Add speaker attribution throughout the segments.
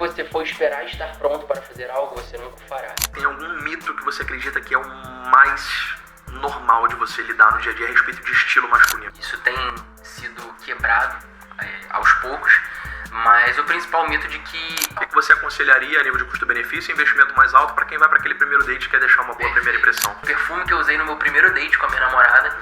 Speaker 1: você for esperar estar pronto para fazer algo, você nunca o fará.
Speaker 2: Tem algum mito que você acredita que é o mais normal de você lidar no dia a dia a respeito de estilo masculino?
Speaker 1: Isso tem sido quebrado aos poucos, mas o principal mito de que...
Speaker 2: O que você aconselharia a nível de custo-benefício e investimento mais alto para quem vai para aquele primeiro date e quer deixar uma boa primeira impressão?
Speaker 1: O perfume que eu usei no meu primeiro date com a minha namorada,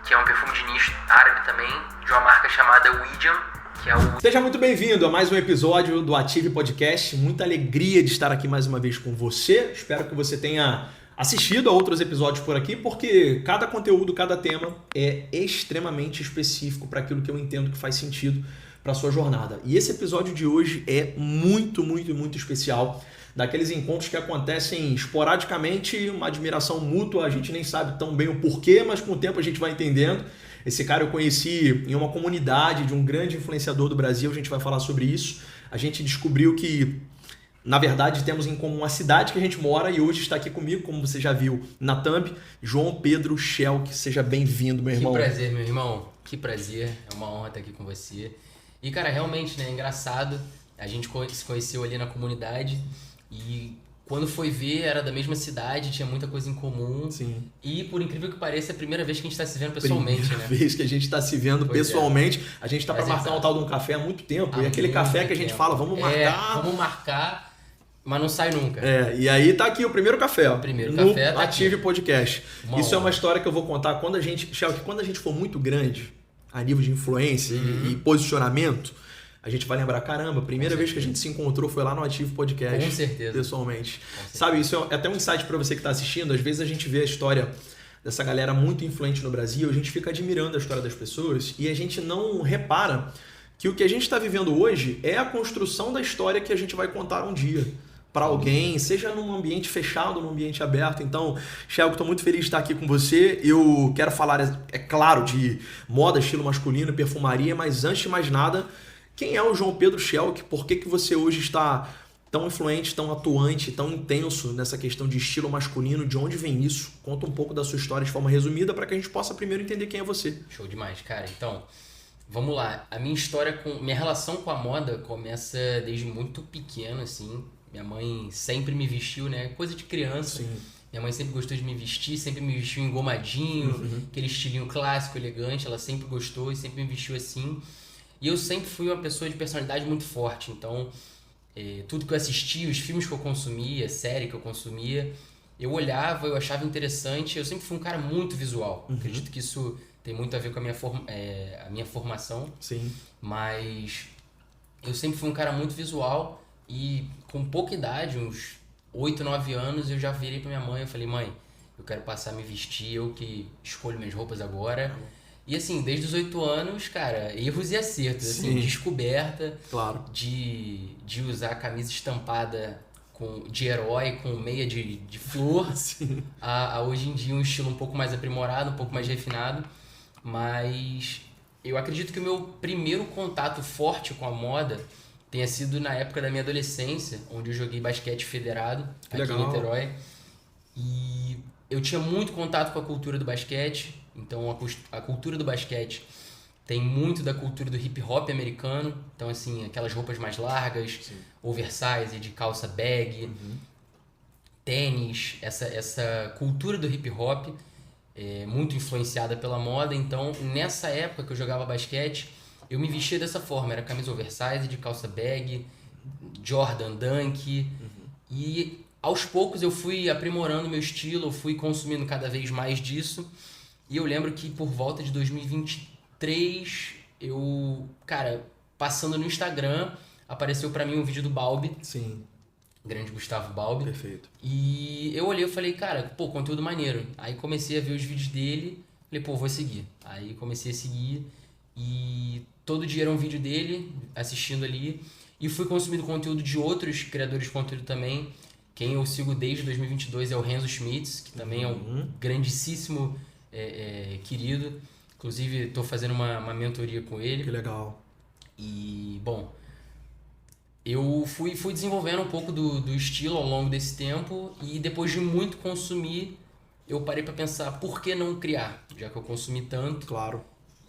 Speaker 1: que é um perfume de nicho árabe também, de uma marca chamada Widiam, que é o...
Speaker 3: Seja muito bem-vindo a mais um episódio do Ative Podcast. Muita alegria de estar aqui mais uma vez com você. Espero que você tenha assistido a outros episódios por aqui, porque cada conteúdo, cada tema é extremamente específico para aquilo que eu entendo que faz sentido para a sua jornada. E esse episódio de hoje é muito especial, daqueles encontros que acontecem esporadicamente, uma admiração mútua, a gente nem sabe tão bem o porquê, mas com o tempo a gente vai entendendo. Esse cara eu conheci em uma comunidade de um grande influenciador do Brasil, a gente vai falar sobre isso. A gente descobriu que, na verdade, temos em comum a cidade que a gente mora e hoje está aqui comigo, como você já viu na thumb, João Pedro Schelk. Seja bem-vindo, meu irmão.
Speaker 1: Que prazer, meu irmão. Que prazer. É uma honra estar aqui com você. E, cara, realmente, né, é engraçado. A gente se conheceu ali na comunidade e quando foi ver era da mesma cidade, tinha muita coisa em comum.
Speaker 3: Sim.
Speaker 1: E, por incrível que pareça, é a primeira vez que a gente está se vendo pessoalmente,
Speaker 3: Primeira
Speaker 1: né?
Speaker 3: vez que a gente está se vendo pessoalmente. A gente está para marcar um tal de um café há muito tempo. E aquele café que a gente fala, vamos marcar.
Speaker 1: Vamos marcar, mas não sai nunca.
Speaker 3: E aí tá aqui o primeiro café.
Speaker 1: O primeiro café tá
Speaker 3: Ative
Speaker 1: aqui.
Speaker 3: Podcast. Isso é uma
Speaker 1: honra.
Speaker 3: história que eu vou contar quando a gente for muito grande, a nível de influência e posicionamento, a gente vai lembrar, caramba, a primeira vez que a gente se encontrou foi lá no Ative Podcast.
Speaker 1: Com certeza.
Speaker 3: Pessoalmente. Sabe, isso é até um insight para você que está assistindo. Às vezes a gente vê a história dessa galera muito influente no Brasil, a gente fica admirando a história das pessoas e a gente não repara que o que a gente está vivendo hoje é a construção da história que a gente vai contar um dia para alguém, seja num ambiente fechado, num ambiente aberto. Então, Schelk, estou muito feliz de estar aqui com você. Eu quero falar, é claro, de moda, estilo masculino, perfumaria, mas antes de mais nada, quem é o João Pedro Schelk? Por que você hoje está tão influente, tão atuante, tão intenso nessa questão de estilo masculino? De onde vem isso? Conta um pouco da sua história de forma resumida para que a gente possa primeiro entender quem é você.
Speaker 1: Show demais, cara. Então, vamos lá. A minha relação com a moda começa desde muito pequeno, assim. Minha mãe sempre me vestiu, né? Coisa de criança.
Speaker 3: Sim.
Speaker 1: Minha mãe sempre gostou de me vestir, sempre me vestiu engomadinho, aquele estilinho clássico, elegante. Ela sempre gostou e sempre me vestiu assim. E eu sempre fui uma pessoa de personalidade muito forte. Então, tudo que eu assistia, os filmes que eu consumia, a série que eu consumia, eu olhava, eu achava interessante. Eu sempre fui um cara muito visual. Acredito que isso tem muito a ver com a minha formação.
Speaker 3: Sim.
Speaker 1: Mas eu sempre fui um cara muito visual e com pouca idade, uns 8, 9 anos, eu já virei pra minha mãe e falei, mãe, eu quero passar a me vestir, eu que escolho minhas roupas agora. E assim, desde os 8 anos, cara, erros e acertos, assim, descoberta,
Speaker 3: claro,
Speaker 1: de usar camisa estampada de herói com meia de flor, a hoje em dia um estilo um pouco mais aprimorado, um pouco mais refinado, mas eu acredito que o meu primeiro contato forte com a moda tenha sido na época da minha adolescência, onde eu joguei basquete federado aqui em Niterói, e eu tinha muito contato com a cultura do basquete. Então a cultura do basquete tem muito da cultura do hip hop americano. Então assim, aquelas roupas mais largas, oversize, de calça bag, tênis, essa cultura do hip hop é muito influenciada pela moda. Então nessa época que eu jogava basquete, eu me vestia dessa forma, era camisa oversize, de calça bag, Jordan Dunk, e aos poucos eu fui aprimorando meu estilo, eu fui consumindo cada vez mais disso. E eu lembro que por volta de 2023, passando no Instagram, apareceu pra mim um vídeo do Balbi.
Speaker 3: Sim.
Speaker 1: Grande Gustavo Balbi.
Speaker 3: Perfeito.
Speaker 1: E eu olhei e falei, cara, conteúdo maneiro. Aí comecei a ver os vídeos dele, falei, vou seguir. Aí comecei a seguir e todo dia era um vídeo dele, assistindo ali. E fui consumindo conteúdo de outros criadores de conteúdo também. Quem eu sigo desde 2022 é o Renzo Schmitz, que também é um grandíssimo querido. Inclusive, estou fazendo uma mentoria com ele.
Speaker 3: Que legal.
Speaker 1: E, bom, eu fui desenvolvendo um pouco do estilo ao longo desse tempo e depois de muito consumir, eu parei para pensar por que não criar, já que eu consumi tanto.
Speaker 3: Claro.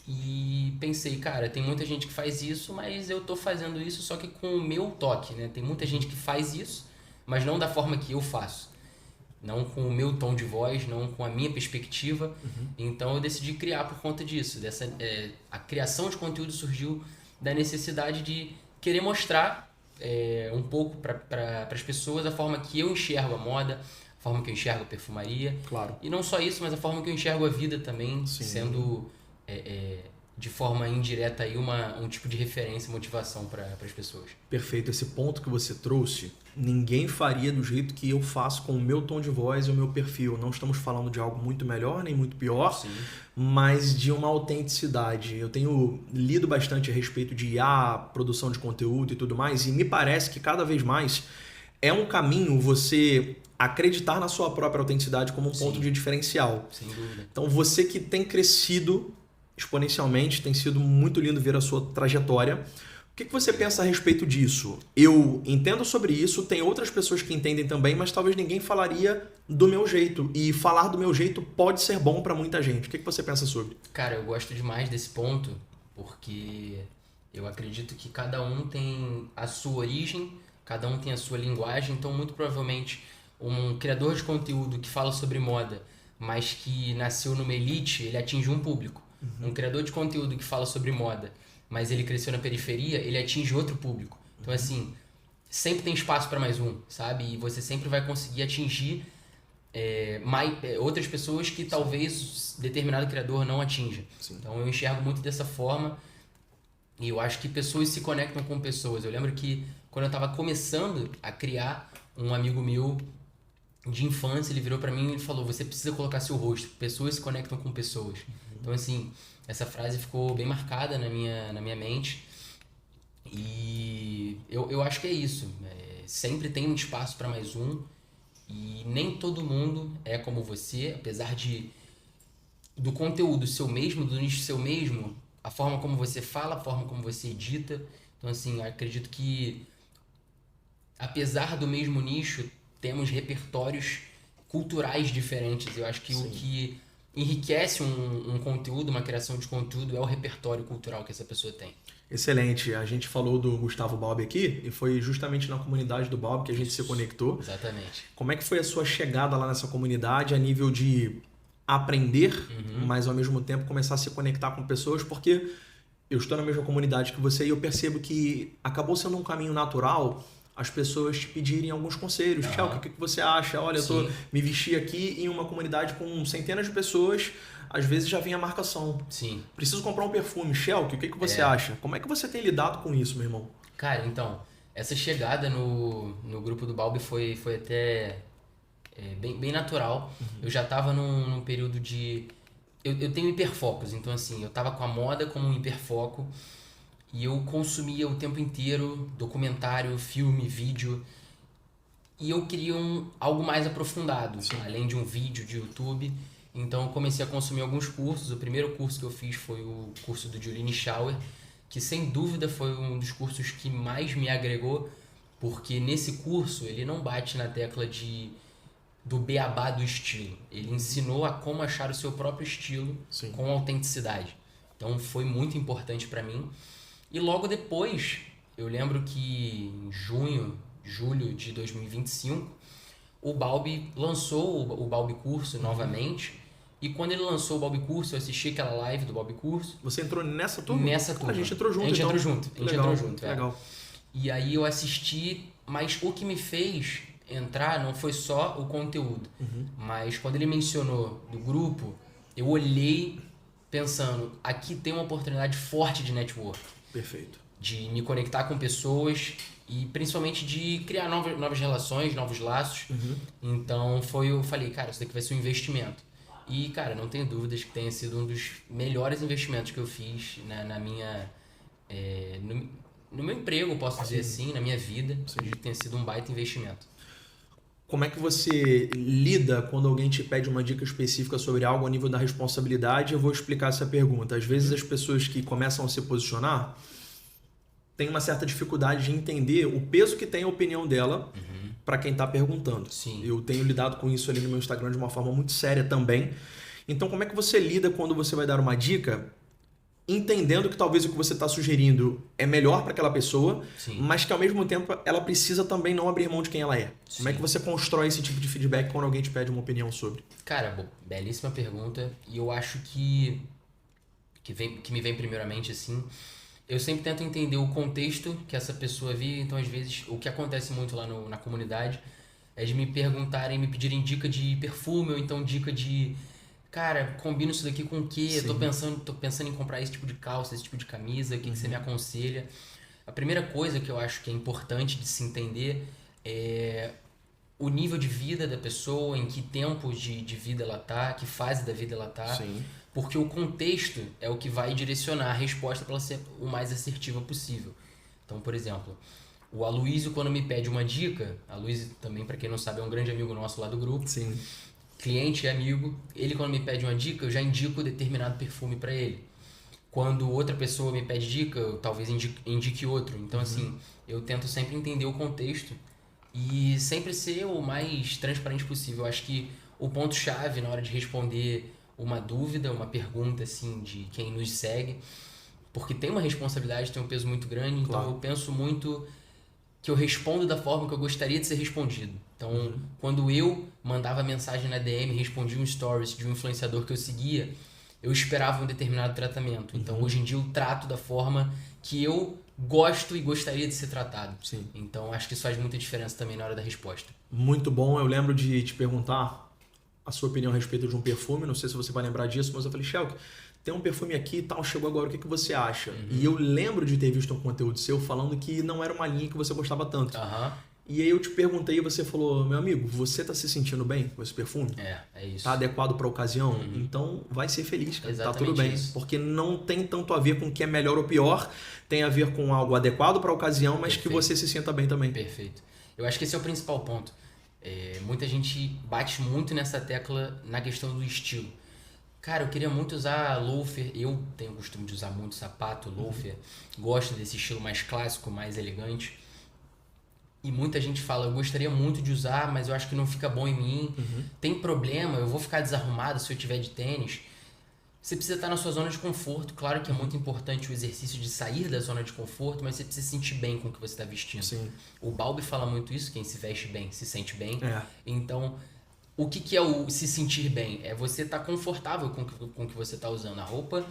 Speaker 1: E pensei, cara, tem muita gente que faz isso, mas eu tô fazendo isso só que com o meu toque, né? Tem muita gente que faz isso, mas não da forma que eu faço. Não com o meu tom de voz, não com a minha perspectiva. Então eu decidi criar por conta disso. A criação de conteúdo surgiu da necessidade de querer mostrar um pouco para as pessoas a forma que eu enxergo a moda, a forma que eu enxergo a perfumaria.
Speaker 3: Claro.
Speaker 1: E não só isso, mas a forma que eu enxergo a vida também,
Speaker 3: Sim.
Speaker 1: sendo de forma indireta aí um tipo de referência e motivação para as pessoas.
Speaker 3: Perfeito. Esse ponto que você trouxe, ninguém faria do jeito que eu faço com o meu tom de voz e o meu perfil. Não estamos falando de algo muito melhor nem muito pior,
Speaker 1: Sim.
Speaker 3: mas de uma autenticidade. Eu tenho lido bastante a respeito de IA, produção de conteúdo e tudo mais, e me parece que cada vez mais é um caminho você acreditar na sua própria autenticidade como um ponto de diferencial.
Speaker 1: Sem dúvida.
Speaker 3: Então você que tem crescido exponencialmente, tem sido muito lindo ver a sua trajetória. O que você pensa a respeito disso? Eu entendo sobre isso, tem outras pessoas que entendem também, mas talvez ninguém falaria do meu jeito. E falar do meu jeito pode ser bom para muita gente. O que você pensa sobre?
Speaker 1: Cara, eu gosto demais desse ponto, porque eu acredito que cada um tem a sua origem, cada um tem a sua linguagem, então muito provavelmente um criador de conteúdo que fala sobre moda, mas que nasceu numa elite, ele atinge um público. Um criador de conteúdo que fala sobre moda, mas ele cresceu na periferia, ele atinge outro público. Então, assim, sempre tem espaço para mais um, sabe? E você sempre vai conseguir atingir outras pessoas que talvez determinado criador não atinja.
Speaker 3: Sim.
Speaker 1: Então, eu enxergo muito dessa forma e eu acho que pessoas se conectam com pessoas. Eu lembro que quando eu estava começando a criar, um amigo meu de infância, ele virou para mim e falou: você precisa colocar seu rosto, pessoas se conectam com pessoas. Então, assim, essa frase ficou bem marcada na minha mente. E eu acho que é isso. Sempre tem um espaço para mais um. E nem todo mundo é como você, apesar do conteúdo seu mesmo, do nicho seu mesmo, a forma como você fala, a forma como você edita. Então, assim, acredito que, apesar do mesmo nicho, temos repertórios culturais diferentes. Eu acho que o que enriquece um conteúdo, uma criação de conteúdo, é o repertório cultural que essa pessoa tem.
Speaker 3: Excelente. A gente falou do Gustavo Balbi aqui e foi justamente na comunidade do Balbi que a gente se conectou.
Speaker 1: Exatamente.
Speaker 3: Como é que foi a sua chegada lá nessa comunidade a nível de aprender, mas ao mesmo tempo começar a se conectar com pessoas? Porque eu estou na mesma comunidade que você e eu percebo que acabou sendo um caminho natural as pessoas te pedirem alguns conselhos. Tchau, o que você acha? Olha, eu me vesti aqui em uma comunidade com centenas de pessoas, às vezes já vem a marcação.
Speaker 1: Sim.
Speaker 3: Preciso comprar um perfume. Shelk, o que você acha? Como é que você tem lidado com isso, meu irmão?
Speaker 1: Cara, então, essa chegada no grupo do Balbi foi até bem natural. Eu já estava num período de... Eu tenho hiperfocos, então assim, eu estava com a moda como um hiperfoco e eu consumia o tempo inteiro documentário, filme, vídeo, e eu queria algo mais aprofundado, além de um vídeo de YouTube. Então eu comecei a consumir alguns cursos. O primeiro curso que eu fiz foi o curso do Juline Schauer, que sem dúvida foi um dos cursos que mais me agregou, porque nesse curso ele não bate na tecla do beabá do estilo. Ele ensinou a como achar o seu próprio estilo com autenticidade. Então foi muito importante para mim. E logo depois, eu lembro que em julho de 2025, o Balbi lançou o Balbi Curso novamente. E quando ele lançou o Balbi Curso, eu assisti aquela live do Balbi Curso.
Speaker 3: Você entrou nessa turma?
Speaker 1: Nessa turma.
Speaker 3: A gente entrou junto,
Speaker 1: A gente
Speaker 3: então.
Speaker 1: entrou junto. A gente entrou junto,
Speaker 3: Legal.
Speaker 1: E aí eu assisti, mas o que me fez entrar não foi só o conteúdo. Mas quando ele mencionou do grupo, eu olhei pensando, aqui tem uma oportunidade forte de network.
Speaker 3: Perfeito.
Speaker 1: De me conectar com pessoas e principalmente de criar novas relações, novos laços. Então eu falei, cara, isso daqui vai ser um investimento. E, cara, não tenho dúvidas que tenha sido um dos melhores investimentos que eu fiz na minha... no meu emprego, posso dizer assim, na minha vida. Acredito que tenha sido um baita investimento.
Speaker 3: Como é que você lida quando alguém te pede uma dica específica sobre algo a nível da responsabilidade? Eu vou explicar essa pergunta. Às vezes as pessoas que começam a se posicionar têm uma certa dificuldade de entender o peso que tem a opinião dela para quem está perguntando.
Speaker 1: Sim.
Speaker 3: Eu tenho lidado com isso ali no meu Instagram de uma forma muito séria também. Então, como é que você lida quando você vai dar uma dica entendendo que talvez o que você está sugerindo é melhor para aquela pessoa,
Speaker 1: Sim.
Speaker 3: mas que ao mesmo tempo ela precisa também não abrir mão de quem ela é.
Speaker 1: Sim.
Speaker 3: Como é que você constrói esse tipo de feedback quando alguém te pede uma opinião sobre?
Speaker 1: Cara, belíssima pergunta. E eu acho que me vem primeiramente assim, eu sempre tento entender o contexto que essa pessoa vive. Então, às vezes, o que acontece muito lá na comunidade é de me perguntarem, me pedirem dica de perfume, ou então dica de... Cara, combina isso daqui com o quê?
Speaker 3: Sim.
Speaker 1: Tô pensando em comprar esse tipo de calça, esse tipo de camisa, o que você me aconselha? A primeira coisa que eu acho que é importante de se entender é o nível de vida da pessoa, em que tempo de vida ela tá, que fase da vida ela tá.
Speaker 3: Sim.
Speaker 1: Porque o contexto é o que vai direcionar a resposta para ela ser o mais assertiva possível. Então, por exemplo, o Aloysio, quando me pede uma dica, Aloysio também, para quem não sabe, é um grande amigo nosso lá do grupo,
Speaker 3: Sim.
Speaker 1: cliente e amigo, ele quando me pede uma dica, eu já indico determinado perfume para ele. Quando outra pessoa me pede dica, eu talvez indique outro. Então, assim, eu tento sempre entender o contexto e sempre ser o mais transparente possível. Eu acho que o ponto-chave na hora de responder uma dúvida, uma pergunta, assim, de quem nos segue, porque tem uma responsabilidade, tem um peso muito grande, então
Speaker 3: Claro.
Speaker 1: eu penso muito que eu respondo da forma que eu gostaria de ser respondido. Então, quando eu mandava mensagem na DM, respondia um stories de um influenciador que eu seguia, eu esperava um determinado tratamento. Então, hoje em dia, eu trato da forma que eu gosto e gostaria de ser tratado.
Speaker 3: Sim.
Speaker 1: Então, acho que isso faz muita diferença também na hora da resposta.
Speaker 3: Muito bom. Eu lembro de te perguntar a sua opinião a respeito de um perfume. Não sei se você vai lembrar disso, mas eu falei, Shelk, tem um perfume aqui e tal, chegou agora, o que você acha? E eu lembro de ter visto um conteúdo seu falando que não era uma linha que você gostava tanto. E aí eu te perguntei e você falou, meu amigo, você tá se sentindo bem com esse perfume?
Speaker 1: É isso.
Speaker 3: Tá adequado para a ocasião? Então vai ser feliz, cara.
Speaker 1: Exatamente,
Speaker 3: tá tudo bem.
Speaker 1: isso.
Speaker 3: Porque não tem tanto a ver com o que é melhor ou pior, tem a ver com algo adequado para a ocasião, mas que você se sinta bem também.
Speaker 1: Perfeito. Eu acho que esse é o principal ponto. Muita gente bate muito nessa tecla na questão do estilo. Cara, eu queria muito usar loafer. Eu tenho o costume de usar muito sapato, loafer. Gosto desse estilo mais clássico, mais elegante. E muita gente fala, eu gostaria muito de usar, mas eu acho que não fica bom em mim. Tem problema, eu vou ficar desarrumado se eu tiver de tênis. Você precisa estar na sua zona de conforto. Claro que é muito importante o exercício de sair da zona de conforto, mas você precisa se sentir bem com o que você está vestindo.
Speaker 3: Sim.
Speaker 1: O Balbi fala muito isso, quem se veste bem, se sente bem. Então, o que é o se sentir bem? É você estar confortável com o que você está usando. A roupa,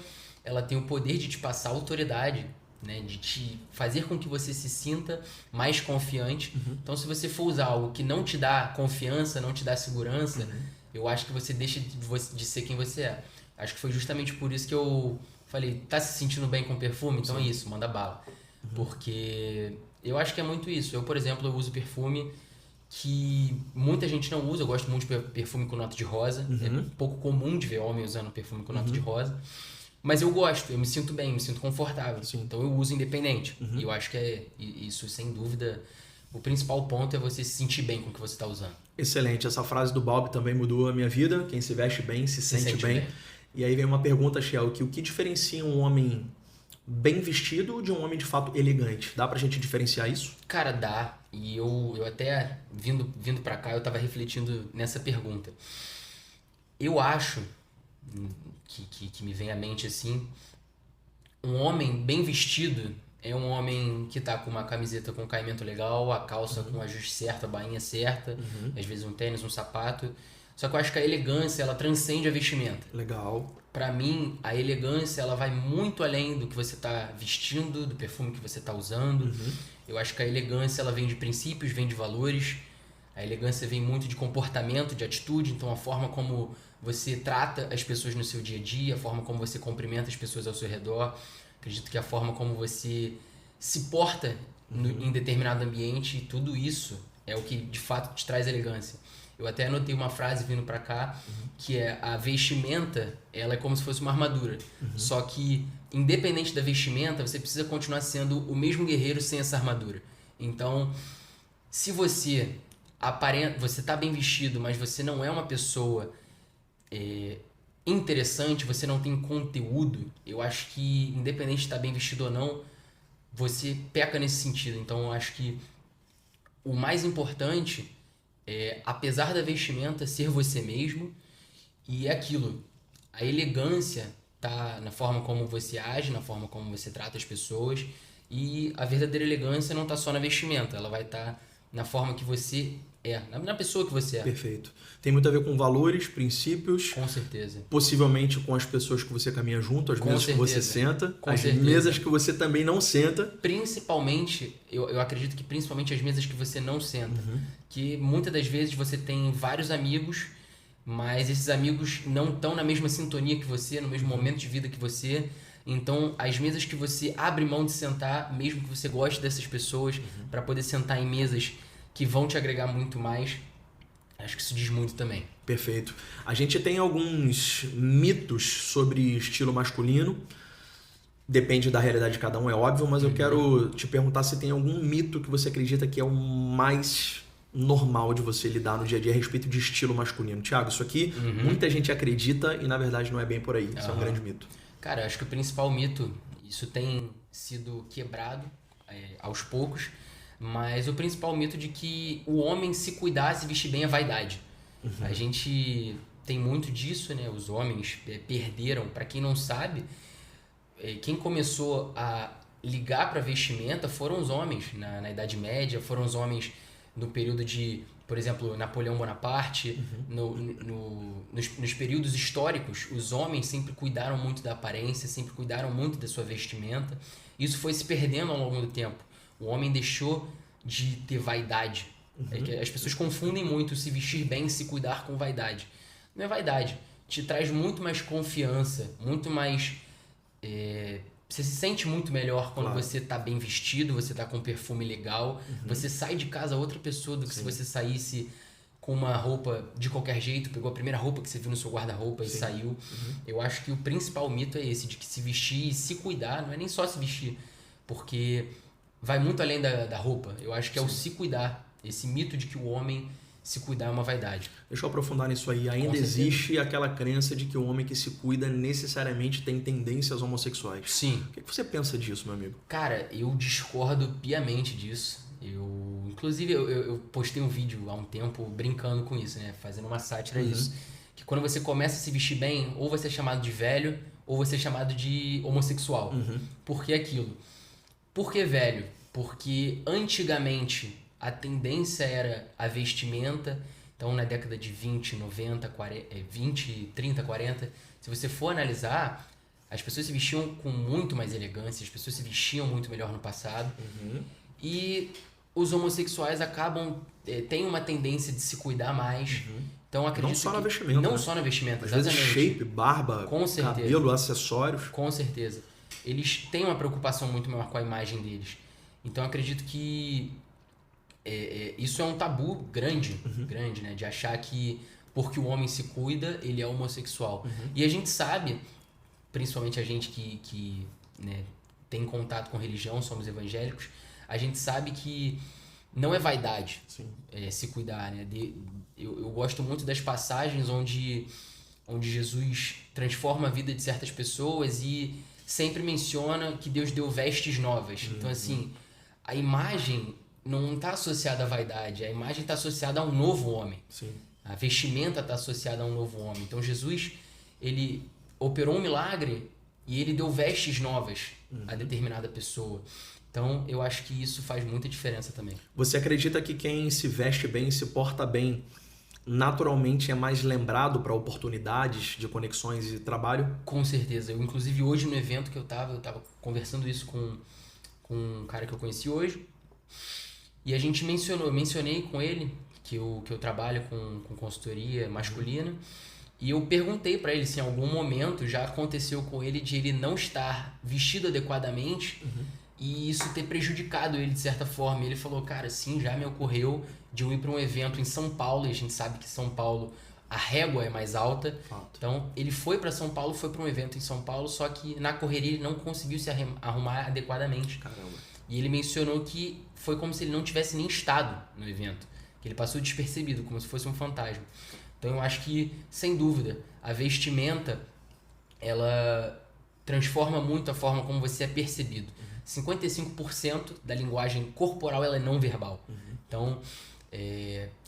Speaker 1: ela tem o poder de te passar autoridade, né? De te fazer com que você se sinta mais confiante. Então, se você for usar algo que não te dá confiança, não te dá segurança, eu acho que você deixa de ser quem você é. Acho que foi justamente por isso que eu falei, tá se sentindo bem com perfume? Então é isso, manda bala. Porque eu acho que é muito isso. Eu, por exemplo, eu uso perfume que muita gente não usa. Eu gosto muito de perfume com nota de rosa. É um pouco comum de ver homem usando perfume com nota de rosa. Mas eu gosto, eu me sinto bem, me sinto confortável.
Speaker 3: Sim.
Speaker 1: Então eu uso independente. E eu acho que é isso, sem dúvida, o principal ponto é você se sentir bem com o que você está usando.
Speaker 3: Excelente. Essa frase do Balbi também mudou a minha vida. Quem se veste bem, se sente bem. E aí vem uma pergunta, Shell, que o que diferencia um homem bem vestido de um homem de fato elegante? Dá pra gente diferenciar isso?
Speaker 1: Cara, dá. E eu até, vindo pra cá, eu tava refletindo nessa pergunta. Eu acho que me vem à mente assim, um homem bem vestido é um homem que tá com uma camiseta com caimento legal, a calça com o ajuste certo, a bainha certa, às vezes um tênis, um sapato. Só que eu acho que a elegância, ela transcende a vestimenta.
Speaker 3: Legal.
Speaker 1: Pra mim, a elegância, ela vai muito além do que você tá vestindo, do perfume que você tá usando. Eu acho que a elegância, ela vem de princípios, vem de valores. A elegância vem muito de comportamento, de atitude. Então, a forma como você trata as pessoas no seu dia a dia, a forma como você cumprimenta as pessoas ao seu redor. Acredito que a forma como você se porta em determinado ambiente, tudo isso é o que, de fato, te traz elegância. Eu até anotei uma frase vindo pra cá, que é a vestimenta, ela é como se fosse uma armadura. Só que, independente da vestimenta, você precisa continuar sendo o mesmo guerreiro sem essa armadura. Então, se você você tá bem vestido, mas você não é uma pessoa interessante, você não tem conteúdo, eu acho que, independente de estar bem vestido ou não, você peca nesse sentido. Então, eu acho que o mais importante apesar da vestimenta, ser você mesmo. E é aquilo, a elegância tá na forma como você age, na forma como você trata as pessoas. E a verdadeira elegância não tá só na vestimenta, ela vai estar na forma que você é, na pessoa que você é.
Speaker 3: Perfeito. Tem muito a ver com valores, princípios.
Speaker 1: Com certeza.
Speaker 3: Possivelmente com as pessoas que você caminha junto, as mesas que você senta, as mesas que você também não senta.
Speaker 1: Principalmente, eu acredito que principalmente as mesas que você não senta. Que muitas das vezes você tem vários amigos, mas esses amigos não estão na mesma sintonia que você, no mesmo momento de vida que você. Então, as mesas que você abre mão de sentar, mesmo que você goste dessas pessoas, para poder sentar em mesas que vão te agregar muito mais, acho que isso diz muito também.
Speaker 3: Perfeito. A gente tem alguns mitos sobre estilo masculino. Depende da realidade de cada um, é óbvio, mas eu quero te perguntar se tem algum mito que você acredita que é o mais normal de você lidar no dia a dia a respeito de estilo masculino. Thiago, isso aqui muita gente acredita e na verdade não é bem por aí. Isso é um grande mito.
Speaker 1: Cara, acho que o principal mito, isso tem sido quebrado aos poucos, mas o principal mito de que o homem se cuidar, se vestir bem é vaidade. A gente tem muito disso, né? Os homens perderam. Para quem não sabe, quem começou a ligar para vestimenta foram os homens na Idade Média, foram os homens no período de, por exemplo, Napoleão Bonaparte. Nos períodos históricos, os homens sempre cuidaram muito da aparência, sempre cuidaram muito da sua vestimenta. Isso foi se perdendo ao longo do tempo. O homem deixou de ter vaidade. As pessoas confundem muito se vestir bem e se cuidar com vaidade. Não é vaidade. Te traz muito mais confiança, muito mais... Você se sente muito melhor quando você tá bem vestido, você tá com um perfume legal. Você sai de casa outra pessoa do que se você saísse com uma roupa de qualquer jeito, pegou a primeira roupa que você viu no seu guarda-roupa e saiu. Eu acho que o principal mito é esse, de que se vestir e se cuidar, não é nem só se vestir, porque vai muito além da roupa. Eu acho que é o se cuidar. Esse mito de que o homem se cuidar é uma vaidade.
Speaker 3: Deixa eu aprofundar nisso aí. Ainda existe aquela crença de que o homem que se cuida necessariamente tem tendências homossexuais.
Speaker 1: Sim.
Speaker 3: O que você pensa disso, meu amigo?
Speaker 1: Cara, eu discordo piamente disso. Inclusive, eu postei um vídeo há um tempo brincando com isso, né? Fazendo uma sátira disso. Que quando você começa a se vestir bem, ou você é chamado de velho, ou você é chamado de homossexual. Por que aquilo? Por que velho? Porque antigamente a tendência era a vestimenta. Então, na década de 20, 90, 40, 20, 30, 40, se você for analisar, as pessoas se vestiam com muito mais elegância, as pessoas se vestiam muito melhor no passado. E os homossexuais acabam... têm uma tendência de se cuidar mais. Então, acredito
Speaker 3: não só na vestimenta.
Speaker 1: Não só na vestimenta,
Speaker 3: às
Speaker 1: exatamente.
Speaker 3: vezes shape, barba, cabelo, acessórios.
Speaker 1: Com certeza. Eles têm uma preocupação muito maior com a imagem deles. Então, acredito que isso é um tabu grande, né? De achar que porque o homem se cuida, ele é homossexual. E a gente sabe, principalmente a gente que né, tem contato com religião, somos evangélicos, a gente sabe que não é vaidade se cuidar, né? Eu gosto muito das passagens onde Jesus transforma a vida de certas pessoas e sempre menciona que Deus deu vestes novas. Então, assim, a imagem não está associada à vaidade, a imagem está associada a um novo homem. A vestimenta está associada a um novo homem. Então, Jesus, ele operou um milagre e ele deu vestes novas a determinada pessoa. Então, eu acho que isso faz muita diferença também.
Speaker 3: Você acredita que quem se veste bem, se porta bem, naturalmente é mais lembrado para oportunidades de conexões e trabalho?
Speaker 1: Com certeza. Eu, inclusive, hoje no evento que eu tava conversando isso com um cara que eu conheci hoje, e a gente mencionei com ele que eu trabalho com consultoria masculina, e eu perguntei para ele se em algum momento já aconteceu com ele de ele não estar vestido adequadamente e isso ter prejudicado ele de certa forma. E ele falou, cara, sim, já me ocorreu de eu ir para um evento em São Paulo, e a gente sabe que São Paulo a régua é mais alta. Então ele foi para São Paulo, foi para um evento em São Paulo, só que na correria ele não conseguiu se arrumar adequadamente. E ele mencionou que foi como se ele não tivesse nem estado no evento, que ele passou despercebido, como se fosse um fantasma. Então eu acho que, sem dúvida, a vestimenta ela transforma muito a forma como você é percebido. 55% da linguagem corporal ela é não verbal. Então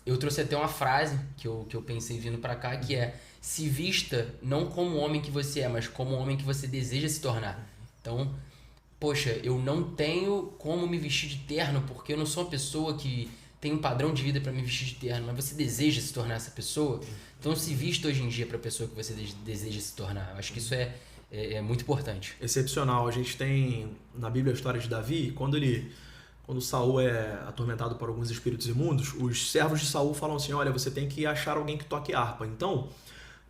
Speaker 1: Eu trouxe até uma frase que eu pensei vindo pra cá, que é: se vista não como o homem que você é, mas como o homem que você deseja se tornar. Então, poxa, eu não tenho como me vestir de terno, porque eu não sou uma pessoa que tem um padrão de vida pra me vestir de terno, mas você deseja se tornar essa pessoa. Então, se vista hoje em dia pra pessoa que você deseja se tornar. Eu acho que isso é muito importante.
Speaker 3: Excepcional. A gente tem na Bíblia a história de Davi, quando Saul é atormentado por alguns espíritos imundos, os servos de Saul falam assim: olha, você tem que achar alguém que toque harpa. Então,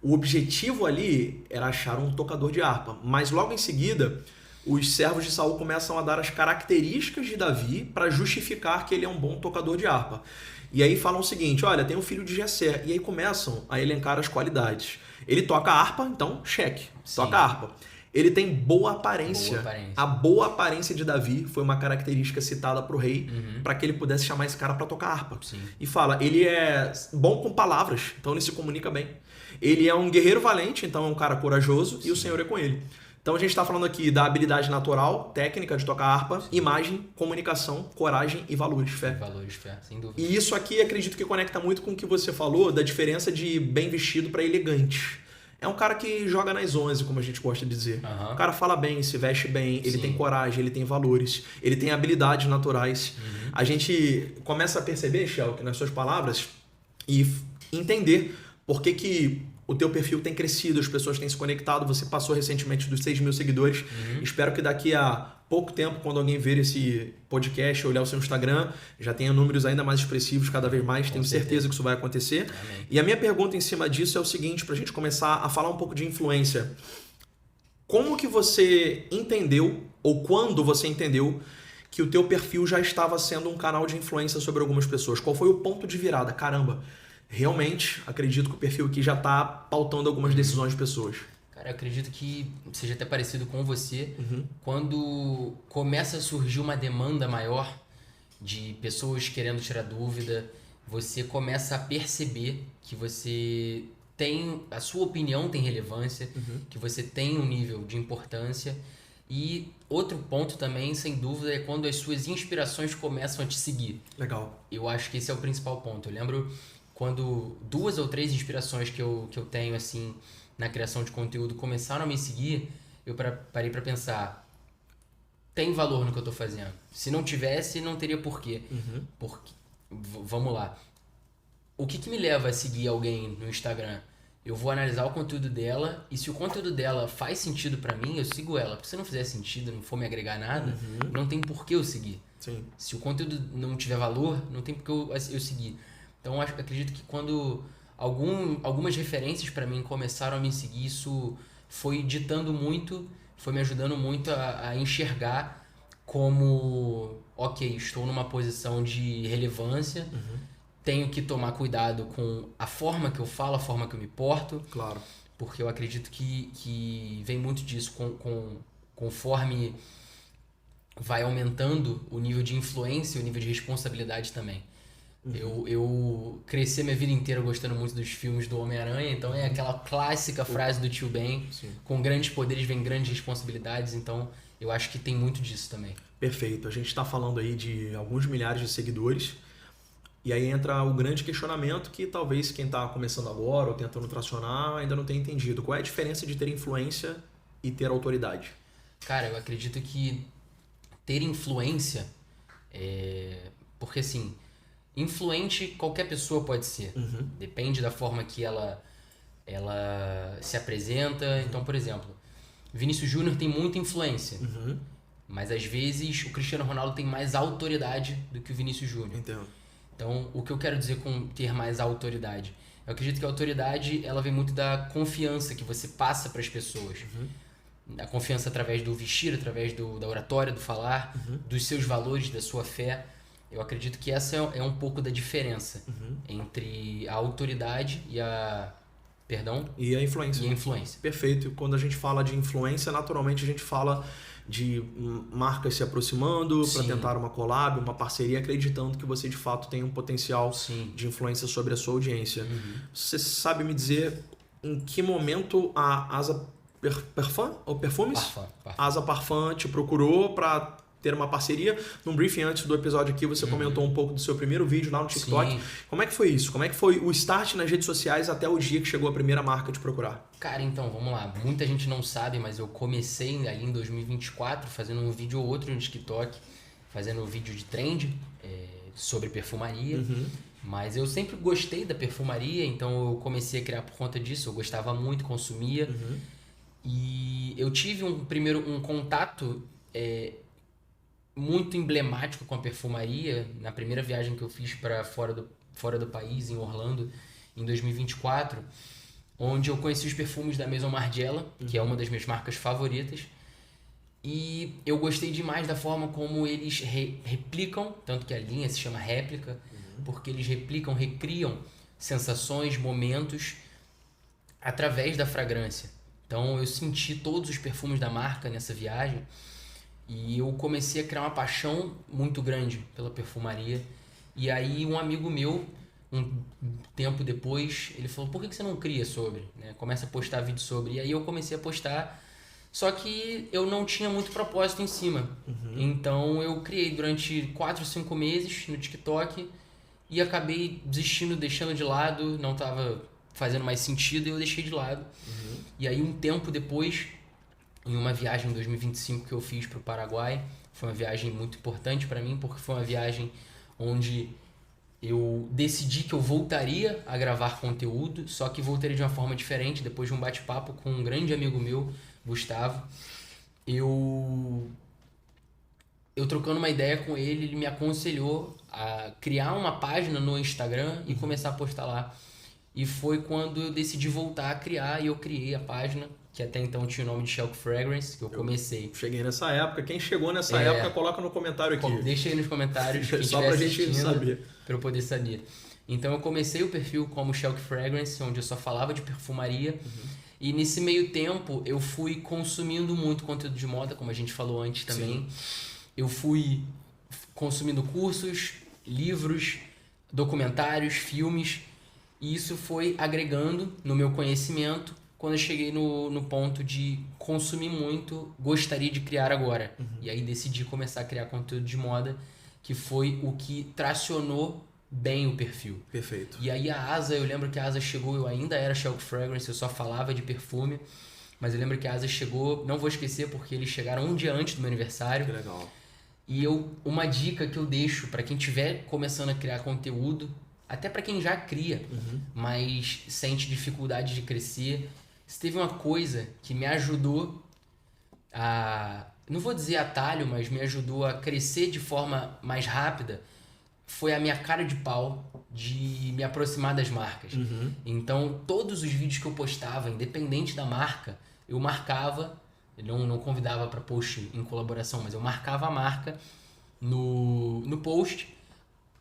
Speaker 3: o objetivo ali era achar um tocador de harpa, mas logo em seguida os servos de Saul começam a dar as características de Davi para justificar que ele é um bom tocador de harpa. E aí falam o seguinte: olha, tem um filho de Jessé. E aí começam a elencar as qualidades. Ele toca harpa, então cheque, toca harpa. Ele tem boa aparência. A boa aparência de Davi foi uma característica citada para o rei, para que ele pudesse chamar esse cara para tocar harpa.
Speaker 1: Sim.
Speaker 3: E fala, ele é bom com palavras, então ele se comunica bem. Ele é um guerreiro valente, então é um cara corajoso. Sim. E o Senhor é com ele. Então a gente está falando aqui da habilidade natural, técnica de tocar harpa, sim, imagem, comunicação, coragem e valores, fé.
Speaker 1: Valores, fé, sem dúvida.
Speaker 3: E isso aqui acredito que conecta muito com o que você falou da diferença de bem vestido para elegante. É um cara que joga nas 11, como a gente gosta de dizer. Uhum. O cara fala bem, se veste bem, ele, sim, tem coragem, ele tem valores, ele tem habilidades naturais. Uhum. A gente começa a perceber, Shell, nas suas palavras, e entender por que o teu perfil tem crescido, as pessoas têm se conectado, você passou recentemente dos 6 mil seguidores. Uhum. Espero que daqui a pouco tempo, quando alguém ver esse podcast, olhar o seu Instagram, já tenha números ainda mais expressivos cada vez mais. Tenho certeza que isso vai acontecer. Amém. E a minha pergunta em cima disso é o seguinte, para a gente começar a falar um pouco de influência. Como que você entendeu, ou quando você entendeu, que o teu perfil já estava sendo um canal de influência sobre algumas pessoas? Qual foi o ponto de virada? Caramba, realmente acredito que o perfil aqui já está pautando algumas decisões de pessoas.
Speaker 1: Cara, eu acredito que seja até parecido com você. Quando começa a surgir uma demanda maior de pessoas querendo tirar dúvida, você começa a perceber que você tem, a sua opinião tem relevância, que você tem um nível de importância. E outro ponto também, sem dúvida, é quando as suas inspirações começam a te seguir.
Speaker 3: Legal.
Speaker 1: Eu acho que esse é o principal ponto. Eu lembro quando 2 ou 3 inspirações que eu tenho assim na criação de conteúdo começaram a me seguir, eu parei para pensar, tem valor no que eu tô fazendo. Se não tivesse, não teria porquê. Porque, vamos lá. O que me leva a seguir alguém no Instagram? Eu vou analisar o conteúdo dela e se o conteúdo dela faz sentido para mim, eu sigo ela. Porque se não fizer sentido, não for me agregar nada, não tem porquê eu seguir.
Speaker 3: Sim.
Speaker 1: Se o conteúdo não tiver valor, não tem porquê eu seguir. Então, acredito que quando algumas referências para mim começaram a me seguir, isso foi ditando muito, foi me ajudando muito a enxergar como, ok, estou numa posição de relevância, tenho que tomar cuidado com a forma que eu falo, a forma que eu me porto.
Speaker 3: Claro.
Speaker 1: Porque eu acredito que vem muito disso conforme vai aumentando o nível de influência e o nível de responsabilidade também. Eu cresci a minha vida inteira gostando muito dos filmes do Homem-Aranha, então é aquela clássica frase do tio Ben, sim, com grandes poderes vem grandes responsabilidades, então eu acho que tem muito disso também.
Speaker 3: Perfeito, a gente está falando aí de alguns milhares de seguidores, e aí entra o grande questionamento que talvez quem está começando agora ou tentando tracionar ainda não tenha entendido. Qual é a diferença de ter influência e ter autoridade?
Speaker 1: Cara, eu acredito que ter influência porque assim, influente qualquer pessoa pode ser. Depende da forma que ela se apresenta. Então, por exemplo, Vinícius Júnior tem muita influência. Mas às vezes o Cristiano Ronaldo tem mais autoridade do que o Vinícius Júnior.
Speaker 3: Entendo.
Speaker 1: Então, o que eu quero dizer com ter mais autoridade? Eu acredito que a autoridade ela vem muito da confiança que você passa para as pessoas. A confiança através do vestir, através da oratória, do falar, dos seus valores, da sua fé. Eu acredito que essa é um pouco da diferença entre a autoridade e a... Perdão?
Speaker 3: E a influência.
Speaker 1: E a influência.
Speaker 3: Perfeito. Quando a gente fala de influência, naturalmente a gente fala de marcas se aproximando para tentar uma collab, uma parceria, acreditando que você de fato tem um potencial de influência sobre a sua audiência. Você sabe me dizer em que momento a Asa Parfum ou Perfumes?
Speaker 1: Parfum.
Speaker 3: Asa Parfum te procurou para ter uma parceria. Num briefing antes do episódio aqui, você comentou um pouco do seu primeiro vídeo lá no TikTok.
Speaker 1: Sim.
Speaker 3: Como é que foi isso? Como é que foi o start nas redes sociais até o dia que chegou a primeira marca te procurar?
Speaker 1: Cara, então, vamos lá. Muita gente não sabe, mas eu comecei ali em 2024 fazendo um vídeo ou outro no TikTok, fazendo um vídeo de trend sobre perfumaria. Mas eu sempre gostei da perfumaria, então eu comecei a criar por conta disso. Eu gostava muito, consumia. E eu tive um contato muito emblemático com a perfumaria na primeira viagem que eu fiz para fora do país, em Orlando, em 2024, onde eu conheci os perfumes da Maison Margiela, que é uma das minhas marcas favoritas. E eu gostei demais da forma como eles replicam, tanto que a linha se chama réplica, porque eles recriam sensações, momentos através da fragrância. Então eu senti todos os perfumes da marca nessa viagem e eu comecei a criar uma paixão muito grande pela perfumaria. E aí um amigo meu, um tempo depois, ele falou: por que você não cria sobre? Começa a postar vídeo sobre. E aí eu comecei a postar, só que eu não tinha muito propósito em cima. Então eu criei durante 4 ou 5 meses no TikTok e acabei desistindo, deixando de lado, não estava fazendo mais sentido e eu deixei de lado. E aí um tempo depois, em uma viagem em 2025 que eu fiz para o Paraguai, foi uma viagem muito importante para mim, porque foi uma viagem onde eu decidi que eu voltaria a gravar conteúdo, só que voltaria de uma forma diferente, depois de um bate-papo com um grande amigo meu, Gustavo. Eu trocando uma ideia com ele me aconselhou a criar uma página no Instagram e começar a postar lá. E foi quando eu decidi voltar a criar e eu criei a página, que até então tinha o nome de Shelk Fragrance, que eu comecei.
Speaker 3: Cheguei nessa época. Quem chegou nessa época, coloca no comentário aqui.
Speaker 1: Deixa aí nos comentários quem
Speaker 3: só pra gente saber.
Speaker 1: Pra eu poder saber. Então eu comecei o perfil como Shelk Fragrance, onde eu só falava de perfumaria. E nesse meio tempo eu fui consumindo muito conteúdo de moda, como a gente falou antes também. Eu fui consumindo cursos, livros, documentários, filmes. E isso foi agregando no meu conhecimento quando eu cheguei no ponto de consumir muito, gostaria de criar agora. E aí decidi começar a criar conteúdo de moda, que foi o que tracionou bem o perfil.
Speaker 3: Perfeito.
Speaker 1: E aí a Asa, eu lembro que a Asa chegou, eu ainda era Shelk Fragrance, eu só falava de perfume, mas eu lembro que a Asa chegou, não vou esquecer porque eles chegaram um dia antes do meu aniversário.
Speaker 3: Que legal.
Speaker 1: E uma dica que eu deixo para quem estiver começando a criar conteúdo, até para quem já cria, mas sente dificuldade de crescer, se teve uma coisa que me ajudou a, não vou dizer atalho, mas me ajudou a crescer de forma mais rápida, foi a minha cara de pau de me aproximar das marcas. Então, todos os vídeos que eu postava, independente da marca, eu marcava, eu não convidava para post em colaboração, mas eu marcava a marca no post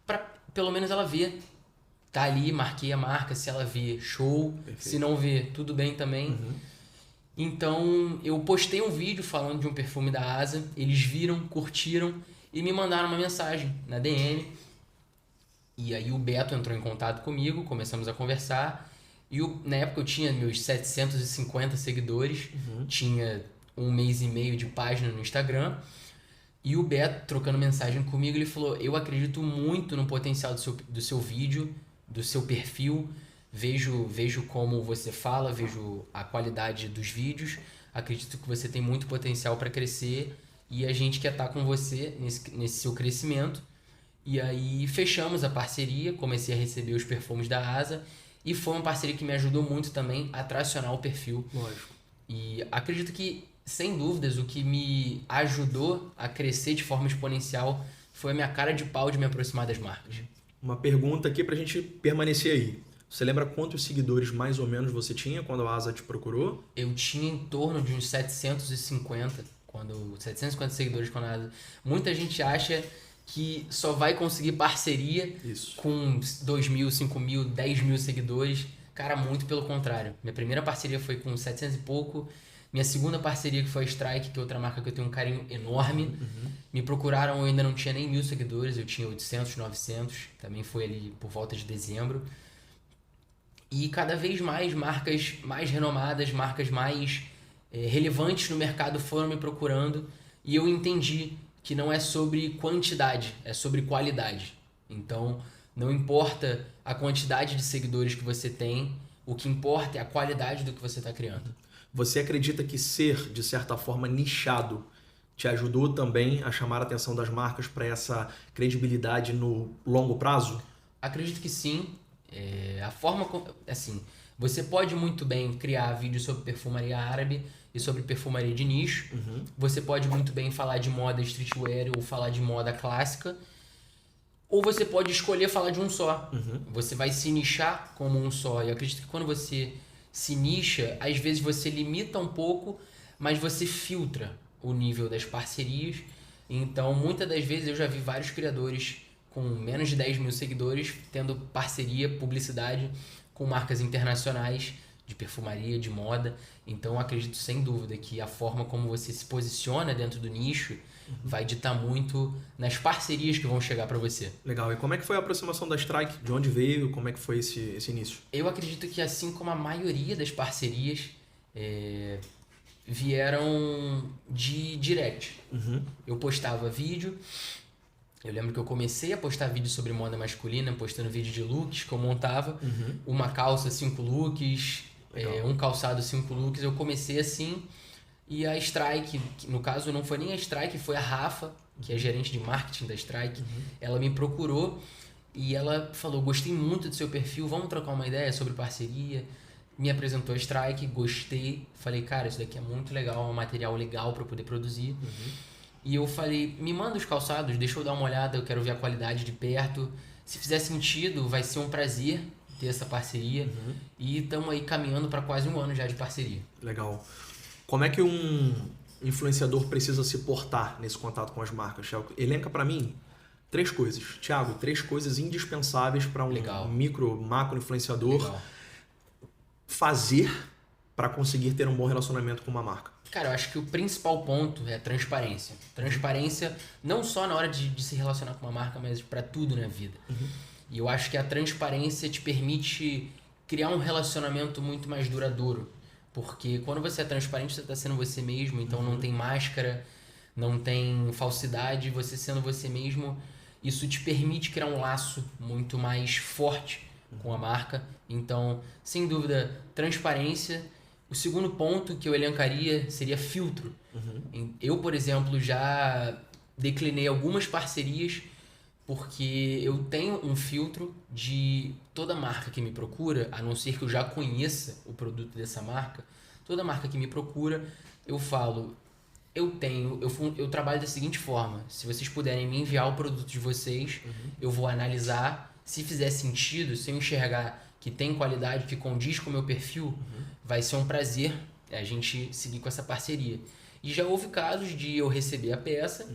Speaker 1: para pelo menos ela ver. Tá ali, marquei a marca, se ela ver, show. Perfeito. Se não ver, tudo bem também. Então, eu postei um vídeo falando de um perfume da Asa, eles viram, curtiram e me mandaram uma mensagem na DM. E aí o Beto entrou em contato comigo, começamos a conversar. E na época eu tinha meus 750 seguidores, tinha 1 mês e meio de página no Instagram. E o Beto, trocando mensagem comigo, ele falou: eu acredito muito no potencial do seu vídeo, do seu perfil, vejo como você fala, vejo a qualidade dos vídeos, acredito que você tem muito potencial para crescer e a gente quer estar com você nesse seu crescimento. E aí fechamos a parceria, comecei a receber os perfumes da Asa e foi uma parceria que me ajudou muito também a tracionar o perfil.
Speaker 3: Lógico.
Speaker 1: E acredito que, sem dúvidas, o que me ajudou a crescer de forma exponencial foi a minha cara de pau de me aproximar das marcas.
Speaker 3: Uma pergunta aqui pra gente permanecer aí. Você lembra quantos seguidores mais ou menos você tinha quando a Asa te procurou?
Speaker 1: Eu tinha em torno de uns 750 seguidores quando a Asa... Muita gente acha que só vai conseguir parceria com 2 mil, 5 mil, 10 mil seguidores. Cara, muito pelo contrário. Minha primeira parceria foi com 700 e pouco. Minha segunda parceria, que foi a Strike, que é outra marca que eu tenho um carinho enorme. Me procuraram, eu ainda não tinha nem 1000 seguidores, eu tinha 800, 900. Também foi ali por volta de dezembro. E cada vez mais marcas mais renomadas, marcas mais relevantes no mercado foram me procurando. E eu entendi que não é sobre quantidade, é sobre qualidade. Então, não importa a quantidade de seguidores que você tem, o que importa é a qualidade do que você está criando.
Speaker 3: Você acredita que ser, de certa forma, nichado te ajudou também a chamar a atenção das marcas para essa credibilidade no longo prazo?
Speaker 1: Acredito que sim. A forma assim, você pode muito bem criar vídeos sobre perfumaria árabe e sobre perfumaria de nicho. Você pode muito bem falar de moda streetwear ou falar de moda clássica. Ou você pode escolher falar de um só. Você vai se nichar como um só. E eu acredito que quando você se nicha, às vezes você limita um pouco, mas você filtra o nível das parcerias. Então, muitas das vezes eu já vi vários criadores com menos de 10 mil seguidores tendo parceria, publicidade com marcas internacionais de perfumaria, de moda. Então, eu acredito sem dúvida que a forma como você se posiciona dentro do nicho vai ditar muito nas parcerias que vão chegar para você.
Speaker 3: Legal. E como é que foi a aproximação da Strike? De onde veio? Como é que foi esse início?
Speaker 1: Eu acredito que assim como a maioria das parcerias vieram de direct. Eu postava vídeo. Eu lembro que eu comecei a postar vídeo sobre moda masculina, postando vídeo de looks que eu montava. Uma calça, 5 looks, um calçado, 5 looks. Eu comecei assim. E a Strike, que no caso não foi nem a Strike, foi a Rafa, que é gerente de marketing da Strike. Ela me procurou e ela falou, gostei muito do seu perfil, vamos trocar uma ideia sobre parceria. Me apresentou a Strike, gostei. Falei, cara, isso daqui é muito legal, é um material legal para eu poder produzir. E eu falei, me manda os calçados, deixa eu dar uma olhada, eu quero ver a qualidade de perto. Se fizer sentido, vai ser um prazer ter essa parceria. E estamos aí caminhando para quase 1 ano já de parceria.
Speaker 3: Legal. Como é que um influenciador precisa se portar nesse contato com as marcas, Thiago? Elenca para mim 3 coisas. Thiago, 3 coisas indispensáveis para um micro, macro influenciador fazer para conseguir ter um bom relacionamento com uma marca.
Speaker 1: Cara, eu acho que o principal ponto é a transparência. Transparência não só na hora de se relacionar com uma marca, mas para tudo na vida. E eu acho que a transparência te permite criar um relacionamento muito mais duradouro. Porque quando você é transparente, você está sendo você mesmo, então não tem máscara, não tem falsidade, você sendo você mesmo, isso te permite criar um laço muito mais forte com a marca. Então, sem dúvida, transparência. O segundo ponto que eu elencaria seria filtro. Eu, por exemplo, já declinei algumas parcerias porque eu tenho um filtro de toda marca que me procura, a não ser que eu já conheça o produto dessa marca, toda marca que me procura, eu falo, eu trabalho da seguinte forma, se vocês puderem me enviar o produto de vocês, eu vou analisar, se fizer sentido, se eu enxergar que tem qualidade, que condiz com o meu perfil, vai ser um prazer a gente seguir com essa parceria. E já houve casos de eu receber a peça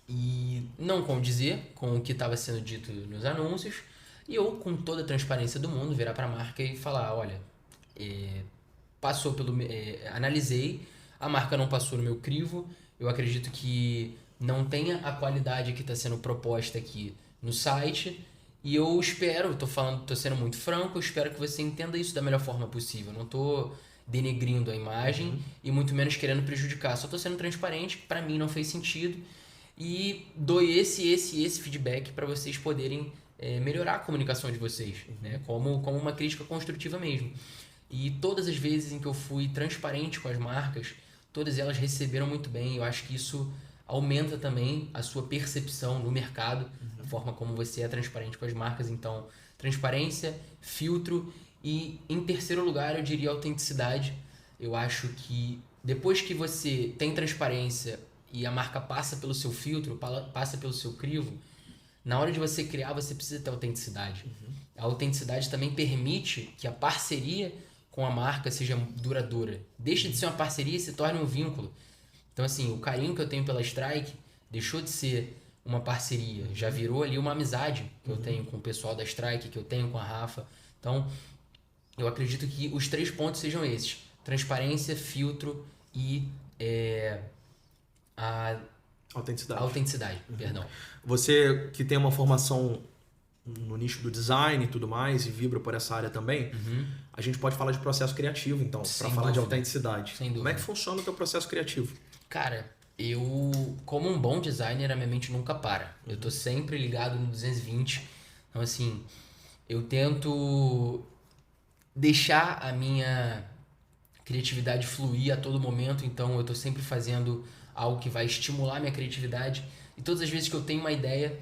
Speaker 1: e não condizer com o que estava sendo dito nos anúncios, e eu, com toda a transparência do mundo, virar para a marca e falar, olha, analisei, a marca não passou no meu crivo, eu acredito que não tenha a qualidade que está sendo proposta aqui no site, e eu espero, tô sendo muito franco, eu espero que você entenda isso da melhor forma possível, não tô denegrindo a imagem e muito menos querendo prejudicar, só tô sendo transparente, que para mim não fez sentido, e dou esse feedback para vocês poderem melhorar a comunicação de vocês, né? Como uma crítica construtiva mesmo. E todas as vezes em que eu fui transparente com as marcas, todas elas receberam muito bem. Eu acho que isso aumenta também a sua percepção no mercado, a forma como você é transparente com as marcas. Então, transparência, filtro e, em terceiro lugar, eu diria autenticidade. Eu acho que depois que você tem transparência e a marca passa pelo seu filtro, passa pelo seu crivo, na hora de você criar, você precisa ter autenticidade. A autenticidade também permite que a parceria com a marca seja duradoura. Deixa de ser uma parceria e se torne um vínculo. Então, assim, o carinho que eu tenho pela Strike deixou de ser uma parceria, já virou ali uma amizade que eu tenho com o pessoal da Strike, que eu tenho com a Rafa. Então, eu acredito que os 3 pontos sejam esses: transparência, filtro e a autenticidade. Perdão.
Speaker 3: Você que tem uma formação no nicho do design e tudo mais e vibra por essa área também, a gente pode falar de processo criativo, então, para falar de autenticidade.
Speaker 1: Sem dúvida.
Speaker 3: Como é que funciona o teu processo criativo?
Speaker 1: Cara, Eu, como um bom designer, a minha mente nunca para. Eu tô sempre ligado no 220. Então, assim, eu tento deixar a minha criatividade fluir a todo momento. Então, eu tô sempre fazendo algo que vai estimular a minha criatividade. E todas as vezes que eu tenho uma ideia,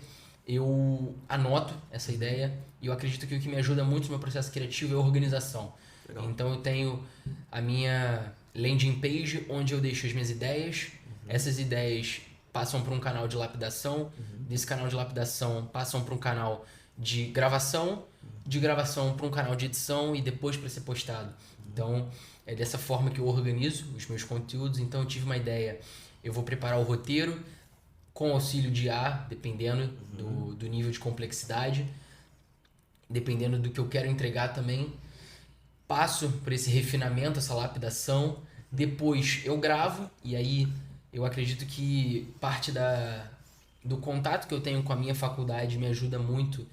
Speaker 1: eu anoto essa ideia. E eu acredito que o que me ajuda muito no meu processo criativo é a organização.
Speaker 3: Legal.
Speaker 1: Então, eu tenho a minha landing page, onde eu deixo as minhas ideias. Essas ideias passam para um canal de lapidação, desse canal de lapidação passam para um canal de gravação para um canal de edição e depois para ser postado. Então, é dessa forma que eu organizo os meus conteúdos. Então, eu tive uma ideia, eu vou preparar o roteiro com auxílio de IA, dependendo do nível de complexidade, dependendo do que eu quero entregar também. Passo por esse refinamento, essa lapidação, depois eu gravo e aí eu acredito que parte do contato que eu tenho com a minha faculdade me ajuda muito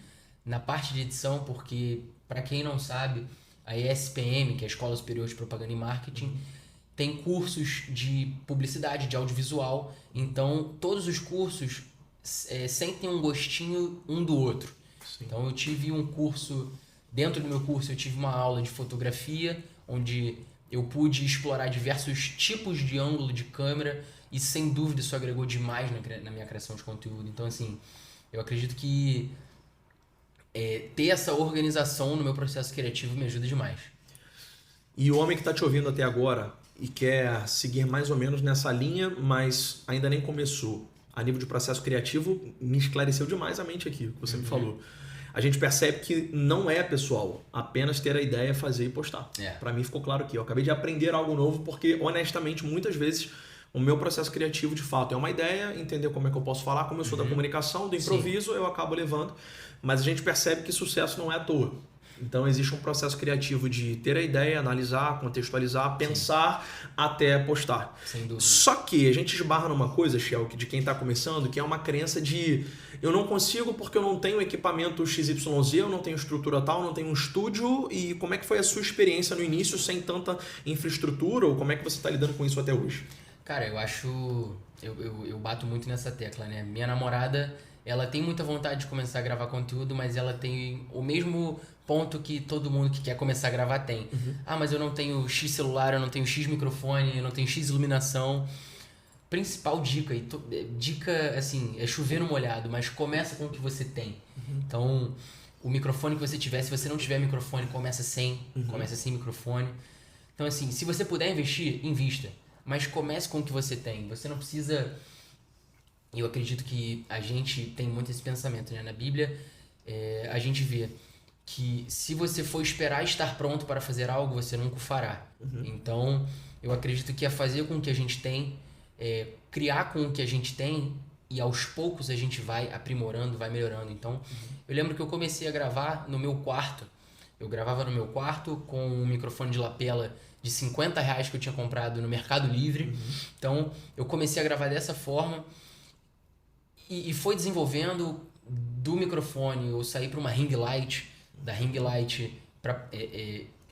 Speaker 1: na parte de edição, porque, para quem não sabe, a ESPM, que é a Escola Superior de Propaganda e Marketing, tem cursos de publicidade, de audiovisual, então todos os cursos sentem um gostinho um do outro.
Speaker 3: Sim.
Speaker 1: Então eu tive um curso, dentro do meu curso eu tive uma aula de fotografia, onde eu pude explorar diversos tipos de ângulo de câmera e sem dúvida isso agregou demais na minha criação de conteúdo. Então assim, eu acredito que ter essa organização no meu processo criativo me ajuda demais.
Speaker 3: E o homem que está te ouvindo até agora e quer seguir mais ou menos nessa linha, mas ainda nem começou, a nível de processo criativo, me esclareceu demais a mente aqui, o que você me falou. A gente percebe que não é, pessoal, apenas ter a ideia, fazer e postar. Para mim ficou claro aqui. Eu acabei de aprender algo novo porque, honestamente, muitas vezes o meu processo criativo, de fato, é uma ideia, entender como é que eu posso falar, como eu sou da comunicação, do improviso, eu acabo levando. Mas a gente percebe que sucesso não é à toa. Então existe um processo criativo de ter a ideia, analisar, contextualizar, pensar até postar.
Speaker 1: Sem dúvida.
Speaker 3: Só que a gente esbarra numa coisa, Shelk, de quem está começando, que é uma crença de eu não consigo porque eu não tenho equipamento XYZ, eu não tenho estrutura tal, não tenho um estúdio. E como é que foi a sua experiência no início sem tanta infraestrutura? Ou como é que você está lidando com isso até hoje?
Speaker 1: Cara, eu acho... Eu bato muito nessa tecla, né? Minha namorada, ela tem muita vontade de começar a gravar conteúdo, mas ela tem o mesmo ponto que todo mundo que quer começar a gravar tem. Ah, mas eu não tenho X celular, eu não tenho X microfone, eu não tenho X iluminação. Principal dica, dica assim, é chover no molhado, mas começa com o que você tem. Então, o microfone que você tiver, se você não tiver microfone, começa sem microfone. Então, assim, se você puder investir, invista. Mas comece com o que você tem. Você não precisa... Eu acredito que a gente tem muito esse pensamento, né? Na Bíblia, a gente vê que se você for esperar estar pronto para fazer algo, você nunca o fará. Então, eu acredito que é fazer com o que a gente tem, criar com o que a gente tem, e aos poucos a gente vai aprimorando, vai melhorando. Então, eu lembro que eu comecei a gravar no meu quarto. Eu gravava no meu quarto com um microfone de lapela de R$50 que eu tinha comprado no Mercado Livre. Então, eu comecei a gravar dessa forma e foi desenvolvendo do microfone. Eu saí para uma ring light, da ring light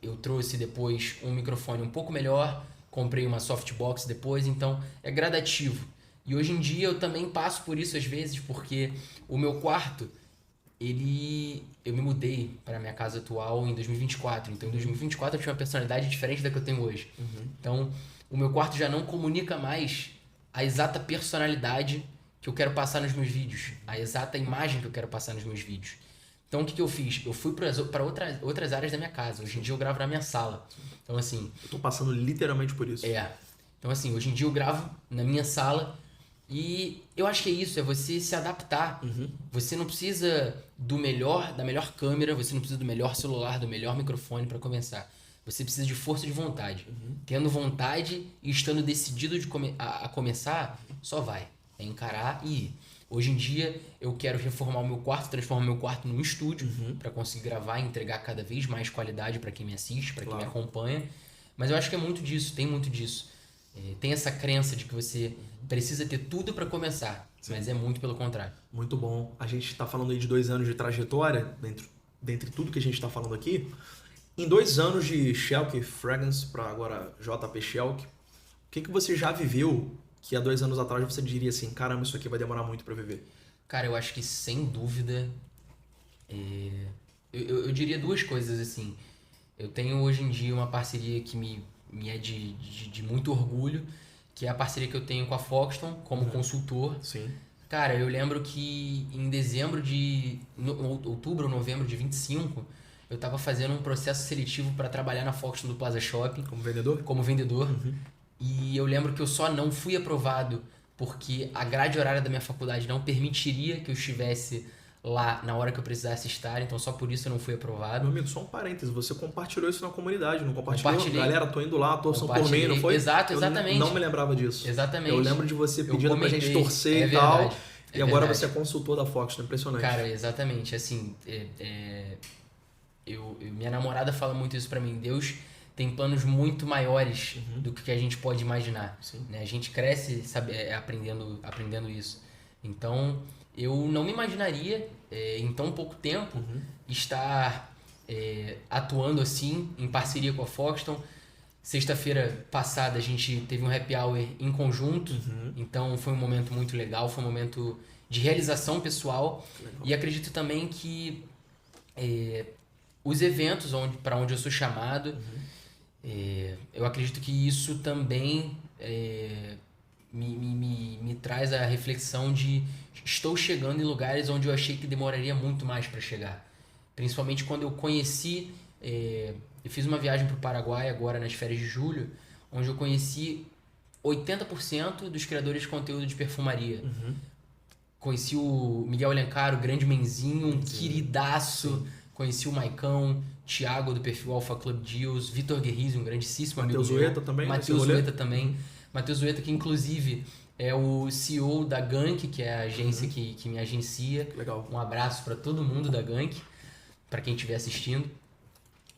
Speaker 1: eu trouxe depois um microfone um pouco melhor, comprei uma softbox depois, então é gradativo. E hoje em dia eu também passo por isso às vezes, porque o meu quarto, eu me mudei para a minha casa atual em 2024. Então, em 2024 eu tinha uma personalidade diferente da que eu tenho hoje. Então, o meu quarto já não comunica mais a exata personalidade que eu quero passar nos meus vídeos, a exata imagem que eu quero passar nos meus vídeos. Então, o que eu fiz? Eu fui para outras áreas da minha casa. Hoje em dia eu gravo na minha sala. Então, assim...
Speaker 3: Eu tô passando literalmente por isso.
Speaker 1: Então, assim, hoje em dia eu gravo na minha sala. E eu acho que é isso, é você se adaptar. Você não precisa da melhor câmera, você não precisa do melhor celular, do melhor microfone para começar. Você precisa de força de vontade. Tendo vontade e estando decidido a começar, só vai. É encarar e ir. Hoje em dia eu quero reformar o meu quarto, transformar o meu quarto num estúdio para conseguir gravar e entregar cada vez mais qualidade para quem me assiste, para quem me acompanha. Mas eu acho que é muito disso, tem muito disso. Tem essa crença de que você precisa ter tudo para começar, mas é muito pelo contrário.
Speaker 3: Muito bom. A gente está falando aí de 2 anos de trajetória, dentre tudo que a gente está falando aqui. Em 2 anos de Shelk Fragrance para agora JP Shelk, o que você já viveu que há 2 anos atrás você diria assim, caramba, isso aqui vai demorar muito para viver?
Speaker 1: Cara, eu acho que sem dúvida, eu diria duas coisas assim. Eu tenho hoje em dia uma parceria que me é de muito orgulho, que é a parceria que eu tenho com a Foxton como consultor.
Speaker 3: Sim.
Speaker 1: Cara, eu lembro que em dezembro outubro ou novembro de 25, eu tava fazendo um processo seletivo para trabalhar na Foxton do Plaza Shopping.
Speaker 3: Como vendedor?
Speaker 1: Como vendedor. E eu lembro que eu só não fui aprovado porque a grade horária da minha faculdade não permitiria que eu estivesse lá na hora que eu precisasse estar, então só por isso eu não fui aprovado.
Speaker 3: Meu amigo, só um parênteses, você compartilhou isso na comunidade, não compartilhou?
Speaker 1: Compartilhei.
Speaker 3: Galera, tô indo lá, torçam por mim, não foi?
Speaker 1: Exato, exatamente.
Speaker 3: Eu não me lembrava disso.
Speaker 1: Exatamente.
Speaker 3: Eu lembro de você pedindo pra gente
Speaker 1: comentei.
Speaker 3: torcer
Speaker 1: É
Speaker 3: e tal.
Speaker 1: verdade.
Speaker 3: E agora você é consultor da Foxton, impressionante.
Speaker 1: Cara, exatamente. Assim, minha namorada fala muito isso pra mim. Deus tem planos muito maiores do que a gente pode imaginar.
Speaker 3: Sim.
Speaker 1: Né? A gente cresce aprendendo isso. Então, eu não me imaginaria, em tão pouco tempo, estar atuando assim, em parceria com a Foxton. Sexta-feira passada a gente teve um happy hour em conjunto, então foi um momento muito legal, foi um momento de realização pessoal. E acredito também que os eventos para onde eu sou chamado, eu acredito que isso também me traz a reflexão de estou chegando em lugares onde eu achei que demoraria muito mais para chegar. Principalmente quando eu conheci... eu fiz uma viagem para o Paraguai agora nas férias de julho, onde eu conheci 80% dos criadores de conteúdo de perfumaria. Conheci o Miguel Alencar, o grande Menzinho, um queridaço. Conheci o Maicão, Thiago do perfil Alpha Club Deals, Vitor Guerrizi, um grandíssimo amigo meu.
Speaker 3: Matheus Ueta também?
Speaker 1: Matheus Ueta também. Matheus Ueta, que inclusive é o CEO da Gank, que é a agência que me agencia.
Speaker 3: Legal.
Speaker 1: Um abraço para todo mundo da Gank, para quem estiver assistindo.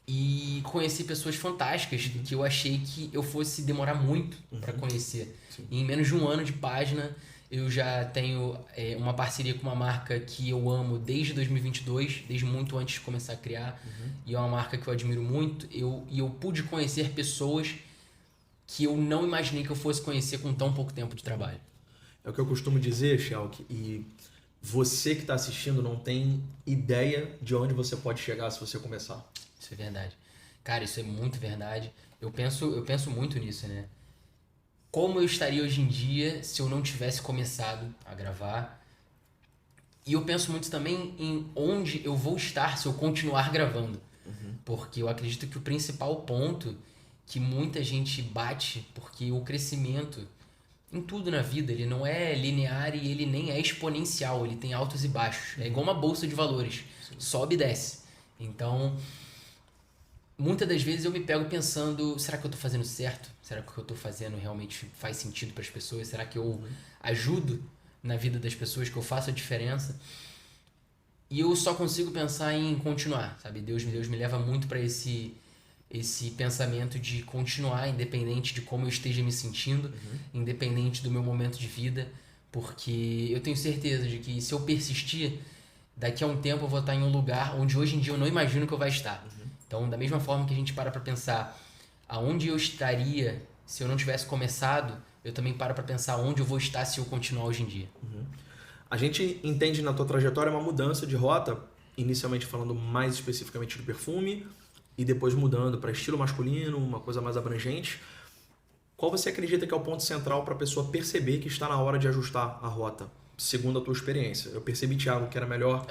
Speaker 1: E conheci pessoas fantásticas que eu achei que eu fosse demorar muito para conhecer. E em menos de um ano de página, eu já tenho uma parceria com uma marca que eu amo desde 2022, desde muito antes de começar a criar. E é uma marca que eu admiro muito. E eu pude conhecer pessoas que eu não imaginei que eu fosse conhecer com tão pouco tempo de trabalho.
Speaker 3: É o que eu costumo dizer, Shelk, e você que está assistindo não tem ideia de onde você pode chegar se você começar.
Speaker 1: Isso é verdade. Cara, isso é muito verdade. Eu penso muito nisso, né? Como eu estaria hoje em dia se eu não tivesse começado a gravar? E eu penso muito também em onde eu vou estar se eu continuar gravando. Porque eu acredito que o principal ponto que muita gente bate, porque o crescimento em tudo na vida, ele não é linear e ele nem é exponencial, ele tem altos e baixos. É igual uma bolsa de valores, sobe e desce. Então, muitas das vezes eu me pego pensando, será que eu estou fazendo certo? Será que o que eu estou fazendo realmente faz sentido para as pessoas? Será que eu ajudo na vida das pessoas, que eu faço a diferença? E eu só consigo pensar em continuar, sabe? Deus me leva muito para esse pensamento de continuar, independente de como eu esteja me sentindo, independente do meu momento de vida, porque eu tenho certeza de que se eu persistir, daqui a um tempo eu vou estar em um lugar onde hoje em dia eu não imagino que eu vou estar. Então, da mesma forma que a gente para pensar aonde eu estaria se eu não tivesse começado, eu também paro para pensar onde eu vou estar se eu continuar hoje em dia.
Speaker 3: A gente entende na tua trajetória uma mudança de rota, inicialmente falando mais especificamente do perfume, e depois mudando para estilo masculino, uma coisa mais abrangente. Qual você acredita que é o ponto central para a pessoa perceber que está na hora de ajustar a rota, segundo a tua experiência? Eu percebi, Thiago, que era melhor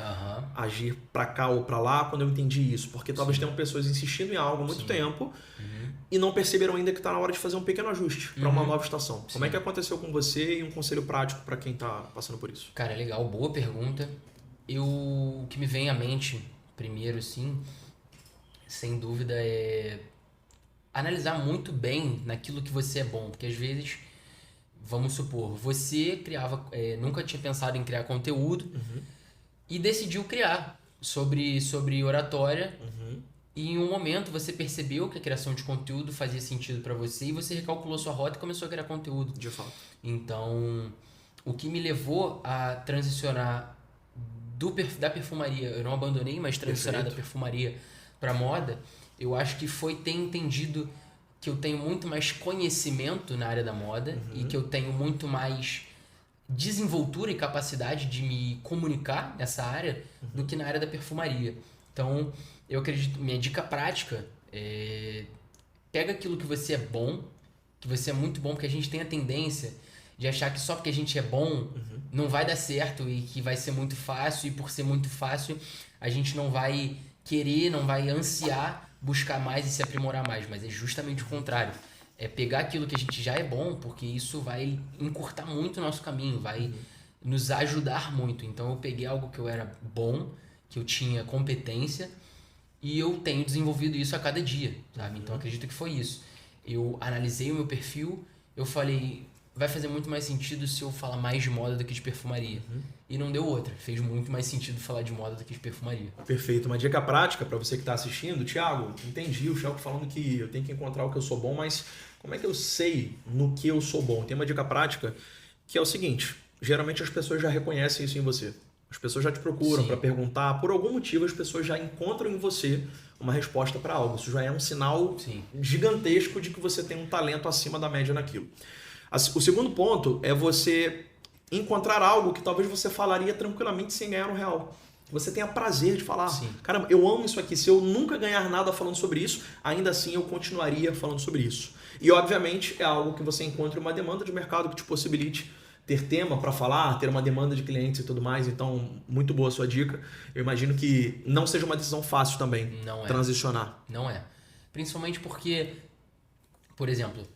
Speaker 3: agir para cá ou para lá quando eu entendi isso, porque talvez tenham pessoas insistindo em algo há muito tempo e não perceberam ainda que está na hora de fazer um pequeno ajuste para uma nova estação. Como é que aconteceu com você e um conselho prático para quem está passando por isso?
Speaker 1: Cara, legal, boa pergunta. O que me vem à mente primeiro, sim, sem dúvida, é analisar muito bem naquilo que você é bom, porque às vezes, vamos supor, você nunca tinha pensado em criar conteúdo e decidiu criar sobre oratória e em um momento você percebeu que a criação de conteúdo fazia sentido para você e você recalculou sua rota e começou a criar conteúdo.
Speaker 3: De fato.
Speaker 1: Então, o que me levou a transicionar da perfumaria, eu não abandonei, mas transicionar da perfumaria para moda, eu acho que foi ter entendido que eu tenho muito mais conhecimento na área da moda e que eu tenho muito mais desenvoltura e capacidade de me comunicar nessa área do que na área da perfumaria. Então, eu acredito, minha dica prática é pega aquilo que você é bom, que você é muito bom, porque a gente tem a tendência de achar que só porque a gente é bom não vai dar certo e que vai ser muito fácil, e por ser muito fácil a gente não vai querer, não vai ansiar buscar mais e se aprimorar mais, mas é justamente o contrário. É pegar aquilo que a gente já é bom, porque isso vai encurtar muito o nosso caminho, vai nos ajudar muito. Então eu peguei algo que eu era bom, que eu tinha competência, e eu tenho desenvolvido isso a cada dia, sabe? Então eu acredito que foi isso. Eu analisei o meu perfil, eu falei, vai fazer muito mais sentido se eu falar mais de moda do que de perfumaria. E não deu outra. Fez muito mais sentido falar de moda do que de perfumaria.
Speaker 3: Perfeito. Uma dica prática para você que está assistindo. Thiago, entendi o Thiago falando que eu tenho que encontrar o que eu sou bom, mas como é que eu sei no que eu sou bom? Tem uma dica prática que é o seguinte. Geralmente as pessoas já reconhecem isso em você. As pessoas já te procuram para perguntar. Por algum motivo as pessoas já encontram em você uma resposta para algo. Isso já é um sinal gigantesco de que você tem um talento acima da média naquilo. O segundo ponto é você encontrar algo que talvez você falaria tranquilamente sem ganhar R$1. Você tenha prazer de falar, caramba, eu amo isso aqui. Se eu nunca ganhar nada falando sobre isso, ainda assim eu continuaria falando sobre isso. E obviamente é algo que você encontre uma demanda de mercado que te possibilite ter tema para falar, ter uma demanda de clientes e tudo mais. Então, muito boa a sua dica. Eu imagino que não seja uma decisão fácil também transicionar.
Speaker 1: Não é. Principalmente porque, por exemplo,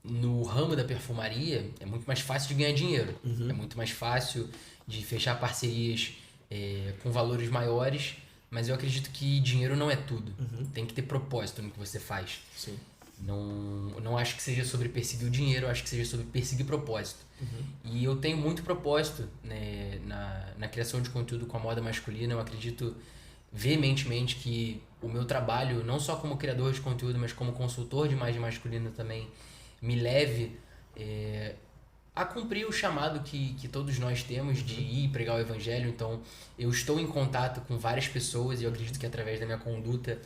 Speaker 1: no ramo da perfumaria é muito mais fácil de ganhar dinheiro. É muito mais fácil de fechar parcerias com valores maiores, mas eu acredito que dinheiro não é tudo. Tem que ter propósito no que você faz.
Speaker 3: Sim.
Speaker 1: Não acho que seja sobre perseguir o dinheiro, eu acho que seja sobre perseguir propósito. E eu tenho muito propósito, né, na criação de conteúdo com a moda masculina. Eu acredito veementemente que o meu trabalho, não só como criador de conteúdo, mas como consultor de imagem masculina também, me leve a cumprir o chamado que todos nós temos de ir pregar o evangelho. Então, eu estou em contato com várias pessoas e eu acredito que através da minha conduta,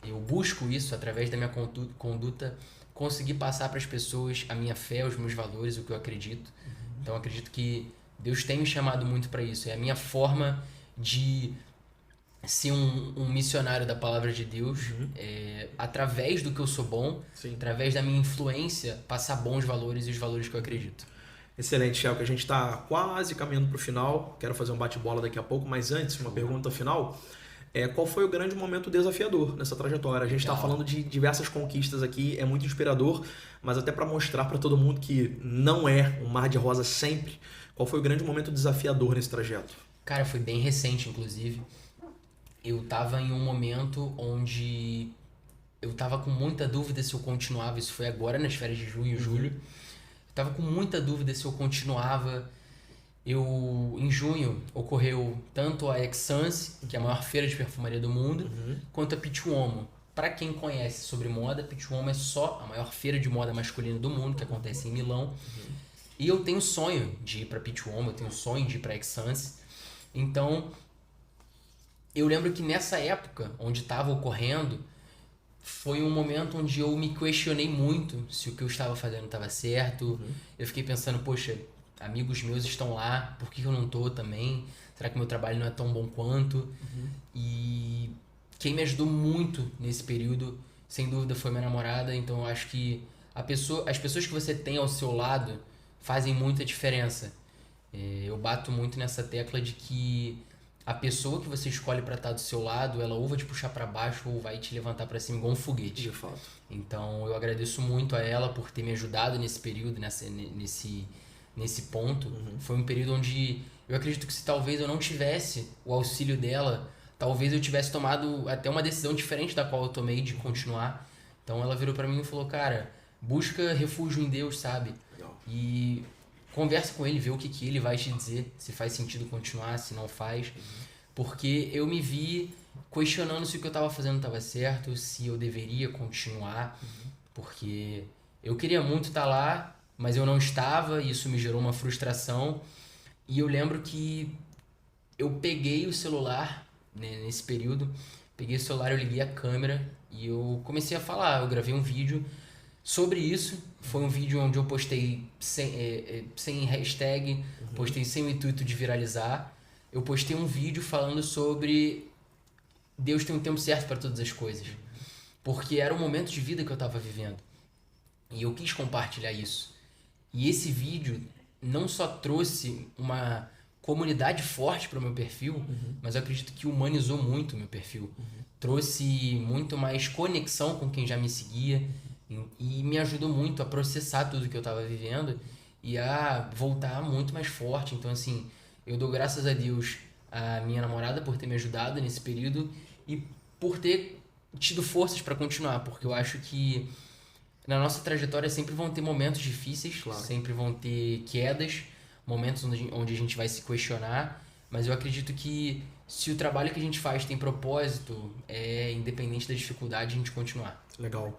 Speaker 1: eu busco isso, através da minha conduta, conseguir passar para as pessoas a minha fé, os meus valores, o que eu acredito. Então, eu acredito que Deus tem me chamado muito para isso. É a minha forma de ser um missionário da palavra de Deus, através do que eu sou bom, através da minha influência, passar bons valores e os valores que eu acredito.
Speaker 3: Excelente, Thiago. A gente está quase caminhando para o final. Quero fazer um bate-bola daqui a pouco, mas antes, uma pergunta final. Qual foi o grande momento desafiador nessa trajetória? A gente está falando de diversas conquistas aqui, é muito inspirador, mas até para mostrar para todo mundo que não é um mar de rosas sempre. Qual foi o grande momento desafiador nesse trajeto?
Speaker 1: Cara, foi bem recente, inclusive. Eu tava em um momento onde eu tava com muita dúvida se eu continuava. Isso foi agora nas férias de junho e julho. Eu tava com muita dúvida se eu continuava. Em junho ocorreu tanto a Exance, que é a maior feira de perfumaria do mundo, quanto a Pitti Uomo. Para quem conhece sobre moda, Pitti Uomo é só a maior feira de moda masculina do mundo, que acontece em Milão. E eu tenho sonho de ir para Pitti Uomo, eu tenho sonho de ir para Exance. Então, eu lembro que nessa época, onde estava ocorrendo, foi um momento onde eu me questionei muito se o que eu estava fazendo estava certo. Eu fiquei pensando, poxa, amigos meus estão lá, por que eu não tô também? Será que meu trabalho não é tão bom quanto? E quem me ajudou muito nesse período, sem dúvida, foi minha namorada. Então eu acho que as pessoas que você tem ao seu lado fazem muita diferença. Eu bato muito nessa tecla de que a pessoa que você escolhe para estar do seu lado, ela ou vai te puxar para baixo ou vai te levantar para cima igual um foguete.
Speaker 3: De fato.
Speaker 1: Então eu agradeço muito a ela por ter me ajudado nesse período, nesse ponto. Foi um período onde eu acredito que se talvez eu não tivesse o auxílio dela, talvez eu tivesse tomado até uma decisão diferente da qual eu tomei de continuar. Então ela virou para mim e falou, cara, busca refúgio em Deus, sabe?
Speaker 3: Legal.
Speaker 1: E conversa com ele, vê o que ele vai te dizer, se faz sentido continuar, se não faz. Porque eu me vi questionando se o que eu estava fazendo estava certo, se eu deveria continuar. Porque eu queria muito estar lá, mas eu não estava, e isso me gerou uma frustração. E eu lembro que eu peguei o celular, né, nesse período, peguei o celular, eu liguei a câmera e eu comecei a falar. Eu gravei um vídeo sobre isso. Foi um vídeo onde eu postei sem hashtag, postei sem o intuito de viralizar. Eu postei um vídeo falando sobre Deus tem um tempo certo para todas as coisas. Porque era um momento de vida que eu estava vivendo. E eu quis compartilhar isso. E esse vídeo não só trouxe uma comunidade forte para o meu perfil, mas eu acredito que humanizou muito o meu perfil. Trouxe muito mais conexão com quem já me seguia e me ajudou muito a processar tudo que eu estava vivendo e a voltar muito mais forte. Então, assim, eu dou graças a Deus à minha namorada por ter me ajudado nesse período e por ter tido forças para continuar, porque eu acho que na nossa trajetória sempre vão ter momentos difíceis,
Speaker 3: Claro.
Speaker 1: sempre vão ter quedas, momentos onde a gente vai se questionar, mas eu acredito que se o trabalho que a gente faz tem propósito, independente da dificuldade, a gente continuar.
Speaker 3: Legal.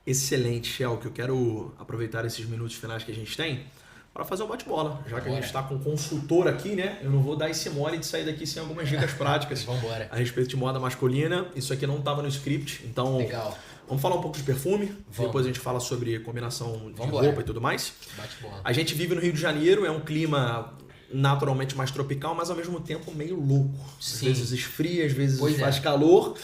Speaker 3: Excelente, Shell, que eu quero aproveitar esses minutos finais que a gente tem para fazer um bate-bola. Já que a gente está com um consultor aqui, né? Eu não vou dar esse mole de sair daqui sem algumas dicas práticas
Speaker 1: Vambora.
Speaker 3: a respeito de moda masculina. Isso aqui não estava no script, então
Speaker 1: Legal.
Speaker 3: vamos falar um pouco de perfume.
Speaker 1: Vamos.
Speaker 3: Depois a gente fala sobre combinação de
Speaker 1: Vambora.
Speaker 3: roupa e tudo mais.
Speaker 1: Bate-bola.
Speaker 3: A gente vive no Rio de Janeiro, é um clima naturalmente mais tropical, mas ao mesmo tempo meio louco. Às
Speaker 1: Sim.
Speaker 3: vezes esfria, às vezes
Speaker 1: Pois
Speaker 3: faz calor.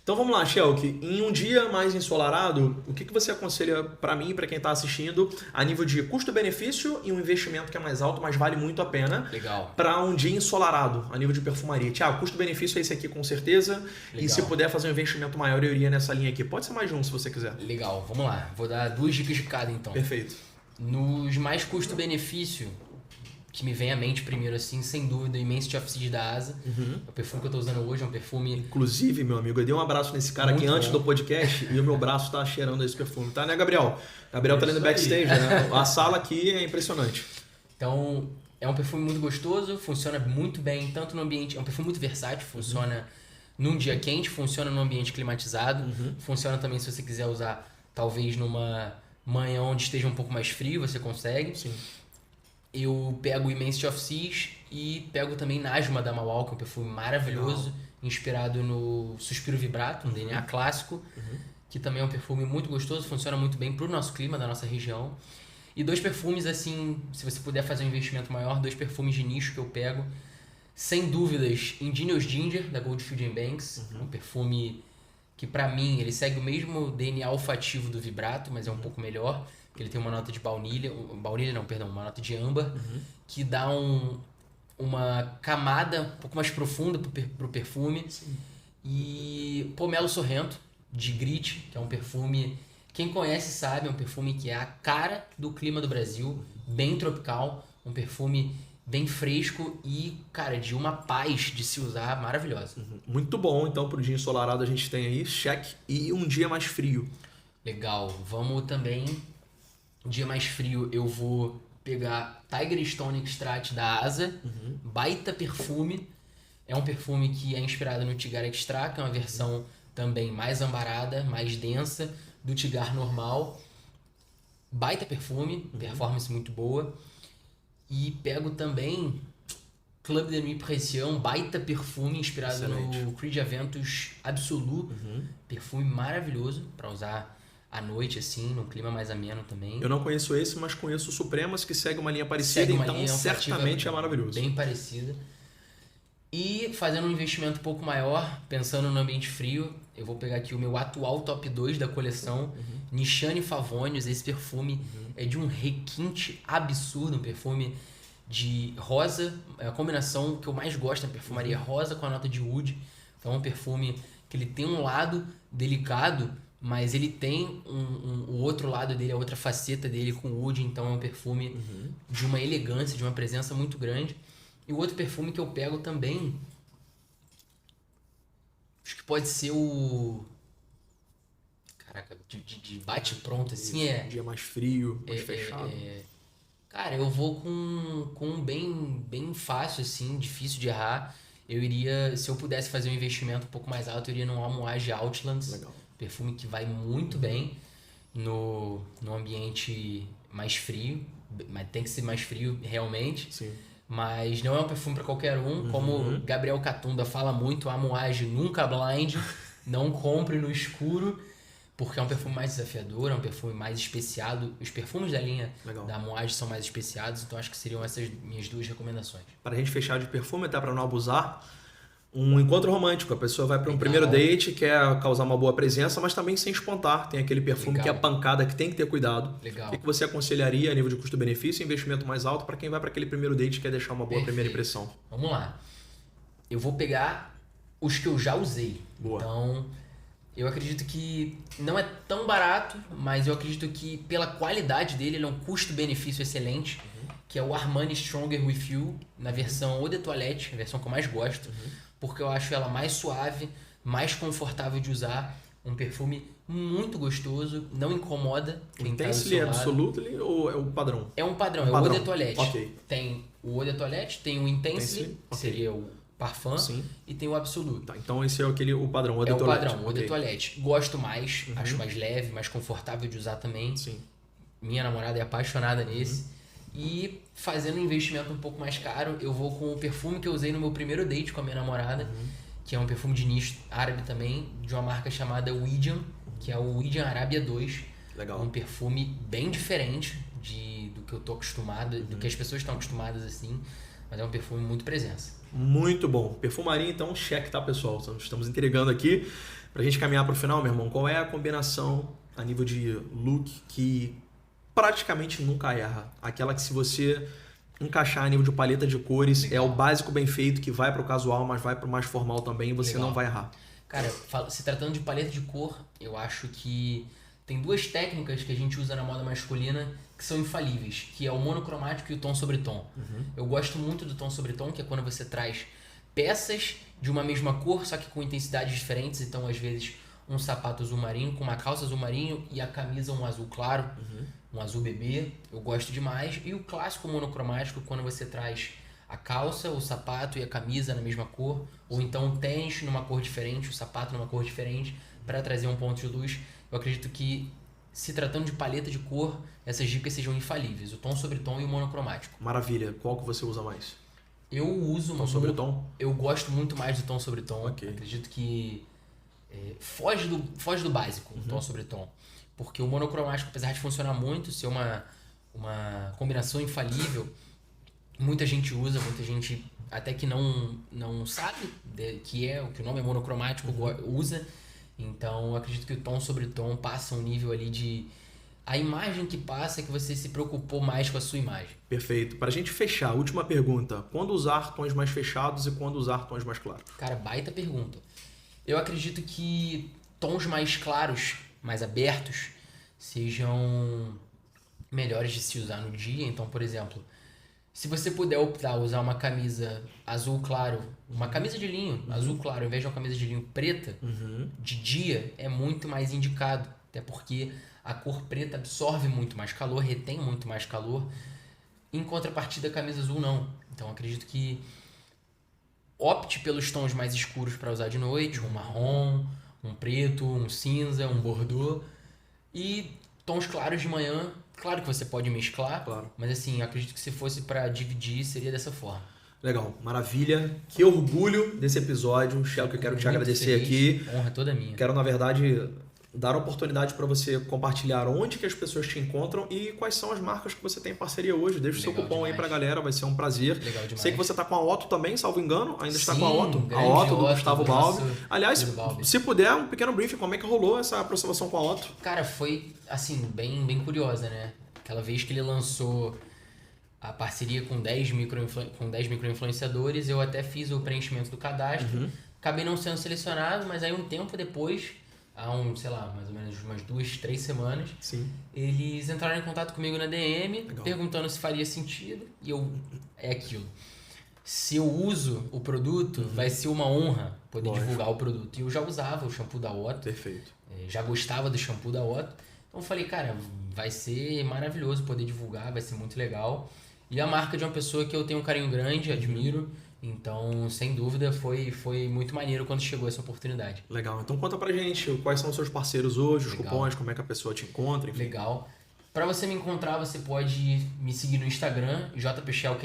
Speaker 3: Então vamos lá, Shelk. Em um dia mais ensolarado, o que você aconselha para mim e para quem está assistindo a nível de custo-benefício e um investimento que é mais alto, mas vale muito a pena
Speaker 1: Legal.
Speaker 3: para um dia ensolarado a nível de perfumaria? Tiago, custo-benefício é esse aqui com certeza.
Speaker 1: Legal.
Speaker 3: E se puder fazer um investimento maior, eu iria nessa linha aqui. Pode ser mais de um se você quiser.
Speaker 1: Legal, vamos lá. Vou dar 2 dicas de cada então.
Speaker 3: Perfeito.
Speaker 1: Nos mais custo-benefício, que me vem à mente primeiro assim, sem dúvida, o Immensity of Seed da Asa. O perfume que eu tô usando hoje é um perfume...
Speaker 3: Inclusive, meu amigo, eu dei um abraço nesse cara aqui
Speaker 1: Muito
Speaker 3: antes
Speaker 1: bom.
Speaker 3: do podcast e o meu braço tá cheirando esse perfume, tá, né, Gabriel? Gabriel tá ali no
Speaker 4: Isso aí.
Speaker 3: backstage, né? A sala aqui é impressionante.
Speaker 1: Então, é um perfume muito gostoso, funciona muito bem, tanto no ambiente... É um perfume muito versátil, funciona num dia quente, funciona num ambiente climatizado, funciona também se você quiser usar, talvez numa manhã onde esteja um pouco mais frio, você consegue.
Speaker 3: Sim.
Speaker 1: Eu pego o Immensity of Seas e pego também Najma da Mawal, que é um perfume maravilhoso, inspirado no Suspiro Vibrato, um DNA clássico, que também é um perfume muito gostoso, funciona muito bem pro nosso clima, da nossa região. E 2 perfumes, assim, se você puder fazer um investimento maior, 2 perfumes de nicho que eu pego, sem dúvidas, Ingenious Ginger, da Goldfield Banks, um perfume que pra mim, ele segue o mesmo DNA olfativo do Vibrato, mas é um pouco melhor, porque ele tem uma nota de uma nota de âmbar, que dá uma camada um pouco mais profunda pro perfume.
Speaker 3: Sim.
Speaker 1: E Pomelo Sorrento, de Grit, que é um perfume, quem conhece sabe, é um perfume que é a cara do clima do Brasil, bem tropical, um perfume bem fresco e, cara, de uma paz de se usar maravilhosa.
Speaker 3: Muito bom, então, pro dia ensolarado a gente tem aí, cheque. E um dia mais frio.
Speaker 1: Legal, vamos também, dia mais frio, eu vou pegar Tiger Stone Extract da Asa, baita perfume, é um perfume que é inspirado no Tigar Extra, que é uma versão também mais ambarada, mais densa do Tigar normal, baita perfume, performance muito boa, e pego também Club de Nuit Pression, baita perfume inspirado
Speaker 3: Excelente.
Speaker 1: no Creed Aventus Absolu, perfume maravilhoso para usar à noite, assim, num clima mais ameno também.
Speaker 3: Eu não conheço esse, mas conheço o Supremas, que segue uma linha parecida,
Speaker 1: Segue uma
Speaker 3: então
Speaker 1: linha
Speaker 3: certamente é
Speaker 1: olfativa
Speaker 3: maravilhoso.
Speaker 1: bem parecida. E fazendo um investimento um pouco maior, pensando no ambiente frio, eu vou pegar aqui o meu atual top 2 da coleção, Nishane Favonius. Esse perfume é de um requinte absurdo, um perfume de rosa, é a combinação que eu mais gosto na perfumaria, rosa com a nota de wood. Então é um perfume que ele tem um lado delicado, mas ele tem o outro lado dele, a outra faceta dele com wood, então é um perfume de uma elegância, de uma presença muito grande. E o outro perfume que eu pego também, acho que pode ser o... Caraca, de bate-pronto, assim,
Speaker 3: Um dia mais frio, mais fechado.
Speaker 1: Cara, eu vou com um bem fácil, assim, difícil de errar. Eu iria, se eu pudesse fazer um investimento um pouco mais alto, eu iria no Almohade Outlands.
Speaker 3: Legal.
Speaker 1: Perfume que vai muito bem no ambiente mais frio, mas tem que ser mais frio realmente.
Speaker 3: Sim.
Speaker 1: Mas não é um perfume para qualquer um, como Gabriel Catunda fala muito, Almohade nunca blind, não compre no escuro, porque é um perfume mais desafiador, é um perfume mais especiado. Os perfumes da linha da Moage são mais especiados, então acho que seriam essas minhas 2 recomendações.
Speaker 3: Para a gente fechar de perfume, até para não abusar, um encontro romântico. A pessoa vai para um primeiro date, quer causar uma boa presença, mas também sem espantar. Tem aquele perfume que é pancada, que tem que ter cuidado.
Speaker 1: Legal.
Speaker 3: O que você aconselharia a nível de custo-benefício e investimento mais alto para quem vai para aquele primeiro date e quer deixar uma boa primeira impressão?
Speaker 1: Vamos lá. Eu vou pegar os que eu já usei.
Speaker 3: Boa.
Speaker 1: Então, eu acredito que não é tão barato, mas eu acredito que pela qualidade dele, ele é um custo-benefício excelente, que é o Armani Stronger With You, na versão Eau de Toilette, a versão que eu mais gosto, porque eu acho ela mais suave, mais confortável de usar, um perfume muito gostoso, não incomoda quem tá do
Speaker 3: Intensely
Speaker 1: seu lado.
Speaker 3: Absolutely ou é o padrão?
Speaker 1: É um padrão, é o Eau de Toilette.
Speaker 3: Ok.
Speaker 1: Tem o Eau de Toilette, tem o Intensely, que seria o Parfum, e tem o Absolute.
Speaker 3: Tá, então esse é o padrão, o
Speaker 1: é
Speaker 3: de
Speaker 1: o
Speaker 3: toilette.
Speaker 1: padrão, o de toilette. Gosto mais, acho mais leve, mais confortável de usar também.
Speaker 3: Sim.
Speaker 1: Minha namorada é apaixonada nesse. E fazendo um investimento um pouco mais caro, eu vou com o perfume que eu usei no meu primeiro date com a minha namorada, que é um perfume de nicho árabe também, de uma marca chamada Widian, que é o Widian Arabia 2.
Speaker 3: Legal.
Speaker 1: Um perfume bem diferente do que eu tô acostumado, do que as pessoas estão acostumadas assim, mas é um perfume muito presença.
Speaker 3: Muito bom. Perfumaria, então, cheque, tá, pessoal? Estamos entregando aqui. Pra gente caminhar pro final, meu irmão, qual é a combinação a nível de look que praticamente nunca erra? Aquela que se você encaixar a nível de paleta de cores, é o básico bem feito, que vai pro casual, mas vai pro mais formal também e você não vai errar.
Speaker 1: Cara, se tratando de paleta de cor, eu acho que tem 2 técnicas que a gente usa na moda masculina que são infalíveis, que é o monocromático e o tom sobre tom. Eu gosto muito do tom sobre tom, que é quando você traz peças de uma mesma cor, só que com intensidades diferentes. Então, às vezes, um sapato azul marinho com uma calça azul marinho e a camisa um azul claro, um azul bebê. Eu gosto demais. E o clássico monocromático, quando você traz a calça, o sapato e a camisa na mesma cor, ou então o tênis numa cor diferente, o sapato numa cor diferente, para trazer um ponto de luz. Eu acredito que, se tratando de paleta de cor, essas dicas sejam infalíveis. O tom sobre tom e o monocromático.
Speaker 3: Maravilha. Qual que você usa mais?
Speaker 1: Eu uso...
Speaker 3: Tom sobre tom?
Speaker 1: Eu gosto muito mais do tom sobre tom.
Speaker 3: Ok.
Speaker 1: Acredito que foge do básico, o tom sobre tom. Porque o monocromático, apesar de funcionar muito, ser uma combinação infalível, muita gente usa, muita gente até que não sabe que o nome é monocromático, usa. Então, eu acredito que o tom sobre tom passa um nível ali de... A imagem que passa é que você se preocupou mais com a sua imagem.
Speaker 3: Perfeito. Para a gente fechar, última pergunta. Quando usar tons mais fechados e quando usar tons mais claros?
Speaker 1: Cara, baita pergunta. Eu acredito que tons mais claros, mais abertos, sejam melhores de se usar no dia. Então, por exemplo, se você puder optar usar uma camisa azul claro, uma camisa de linho azul claro, ao invés de uma camisa de linho preta, de dia é muito mais indicado. Até porque a cor preta absorve muito mais calor, retém muito mais calor. Em contrapartida, a camisa azul não. Então, acredito que opte pelos tons mais escuros para usar de noite, um marrom, um preto, um cinza, um bordeaux. E tons claros de manhã, claro que você pode mesclar, mas assim, acredito que se fosse para dividir, seria dessa forma.
Speaker 3: Legal, maravilha. Que orgulho desse episódio. Shell, que eu quero te agradecer aqui.
Speaker 1: Honra toda minha.
Speaker 3: Quero, na verdade, dar a oportunidade para você compartilhar onde que as pessoas te encontram e quais são as marcas que você tem em parceria hoje. Deixa o seu cupom aí pra galera, vai ser um prazer.
Speaker 1: Legal demais.
Speaker 3: Sei que você tá com a Otto também, salvo engano, ainda está com a Otto.
Speaker 1: Grande
Speaker 3: A Otto do Gustavo
Speaker 1: nosso
Speaker 3: Balbi. Aliás,
Speaker 1: Balbi.
Speaker 3: se puder, um pequeno briefing, como é que rolou essa aproximação com a Otto?
Speaker 1: Cara, foi, assim, bem curiosa, né? Aquela vez que ele lançou a parceria com 10 micro-influenciadores, eu até fiz o preenchimento do cadastro. Acabei não sendo selecionado, mas aí um tempo depois, há mais ou menos umas 2-3 semanas, eles entraram em contato comigo na DM, perguntando se faria sentido, e é aquilo. Se eu uso o produto, vai ser uma honra poder divulgar o produto. E eu já usava o shampoo da Otto.
Speaker 3: Perfeito.
Speaker 1: Já gostava do shampoo da Otto. Então eu falei, cara, vai ser maravilhoso poder divulgar, vai ser muito legal. E a marca de uma pessoa que eu tenho um carinho grande, admiro. Então, sem dúvida, foi muito maneiro quando chegou essa oportunidade.
Speaker 3: Legal. Então conta pra gente quais são os seus parceiros hoje, os cupons, como é que a pessoa te encontra, enfim.
Speaker 1: Legal. Pra você me encontrar, você pode me seguir no Instagram, JPShelk_,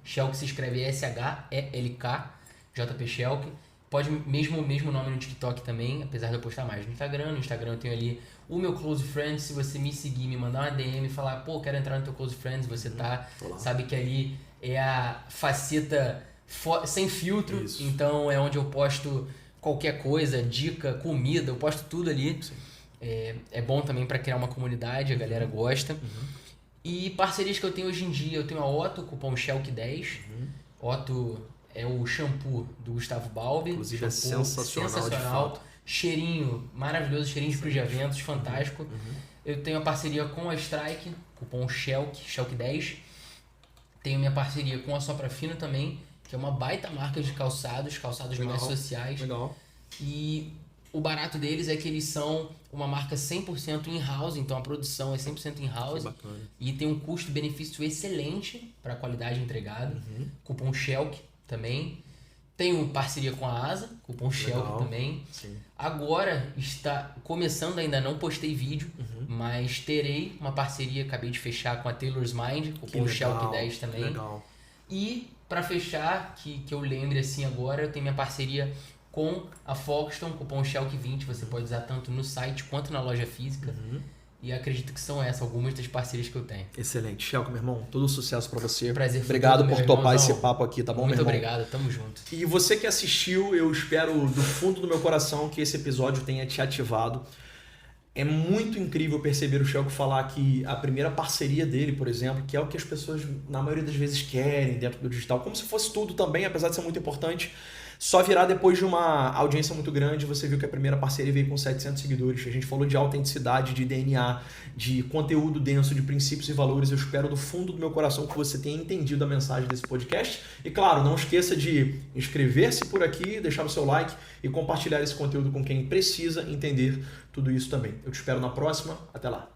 Speaker 1: Shelk se escreve SHELK, JPShelk. Pode mesmo o mesmo nome no TikTok também, apesar de eu postar mais no Instagram. No Instagram eu tenho ali o meu Close Friends. Se você me seguir, me mandar uma DM e falar, pô, quero entrar no teu Close Friends, você sabe que ali é a faceta sem filtro. Isso. Então é onde eu posto qualquer coisa, dica, comida, eu posto tudo ali. É bom também para criar uma comunidade, a galera gosta. E parcerias que eu tenho hoje em dia, eu tenho a Otto, cupom Shelk10. Otto é o shampoo do Gustavo Balbi.
Speaker 3: Inclusive é sensacional.
Speaker 1: Cheirinho maravilhoso, cheirinho de cruzamentos, fantástico. Eu tenho a parceria com a Strike, cupom Shelk10. Tenho minha parceria com a Sopra Fino também, que é uma baita marca de calçados mais sociais.
Speaker 3: Legal.
Speaker 1: E o barato deles é que eles são uma marca 100% in-house, então a produção é 100% in-house. E tem um custo-benefício excelente para a qualidade entregada. Cupom Shelk também. Tenho parceria com a Asa, cupom Shelk também.
Speaker 3: Sim.
Speaker 1: Agora está começando, ainda não postei vídeo, mas terei uma parceria, acabei de fechar com a Taylor's Mind, cupom Shelk10 também.
Speaker 3: Legal.
Speaker 1: E para fechar, que eu lembre assim agora, eu tenho minha parceria com a Foxton, cupom Shelk20, você pode usar tanto no site quanto na loja física. E acredito que são essas algumas das parcerias que eu tenho.
Speaker 3: Excelente. Shelk, meu irmão, todo sucesso pra você.
Speaker 1: Prazer.
Speaker 3: Obrigado por topar esse papo aqui, tá bom, meu irmão?
Speaker 1: Muito obrigado, tamo junto.
Speaker 3: E você que assistiu, eu espero do fundo do meu coração que esse episódio tenha te ativado. É muito incrível perceber o Shelk falar que a primeira parceria dele, por exemplo, que é o que as pessoas na maioria das vezes querem dentro do digital, como se fosse tudo também, apesar de ser muito importante, só virá depois de uma audiência muito grande. Você viu que a primeira parceria veio com 700 seguidores. A gente falou de autenticidade, de DNA, de conteúdo denso, de princípios e valores. Eu espero do fundo do meu coração que você tenha entendido a mensagem desse podcast. E claro, não esqueça de inscrever-se por aqui, deixar o seu like e compartilhar esse conteúdo com quem precisa entender tudo isso também. Eu te espero na próxima. Até lá.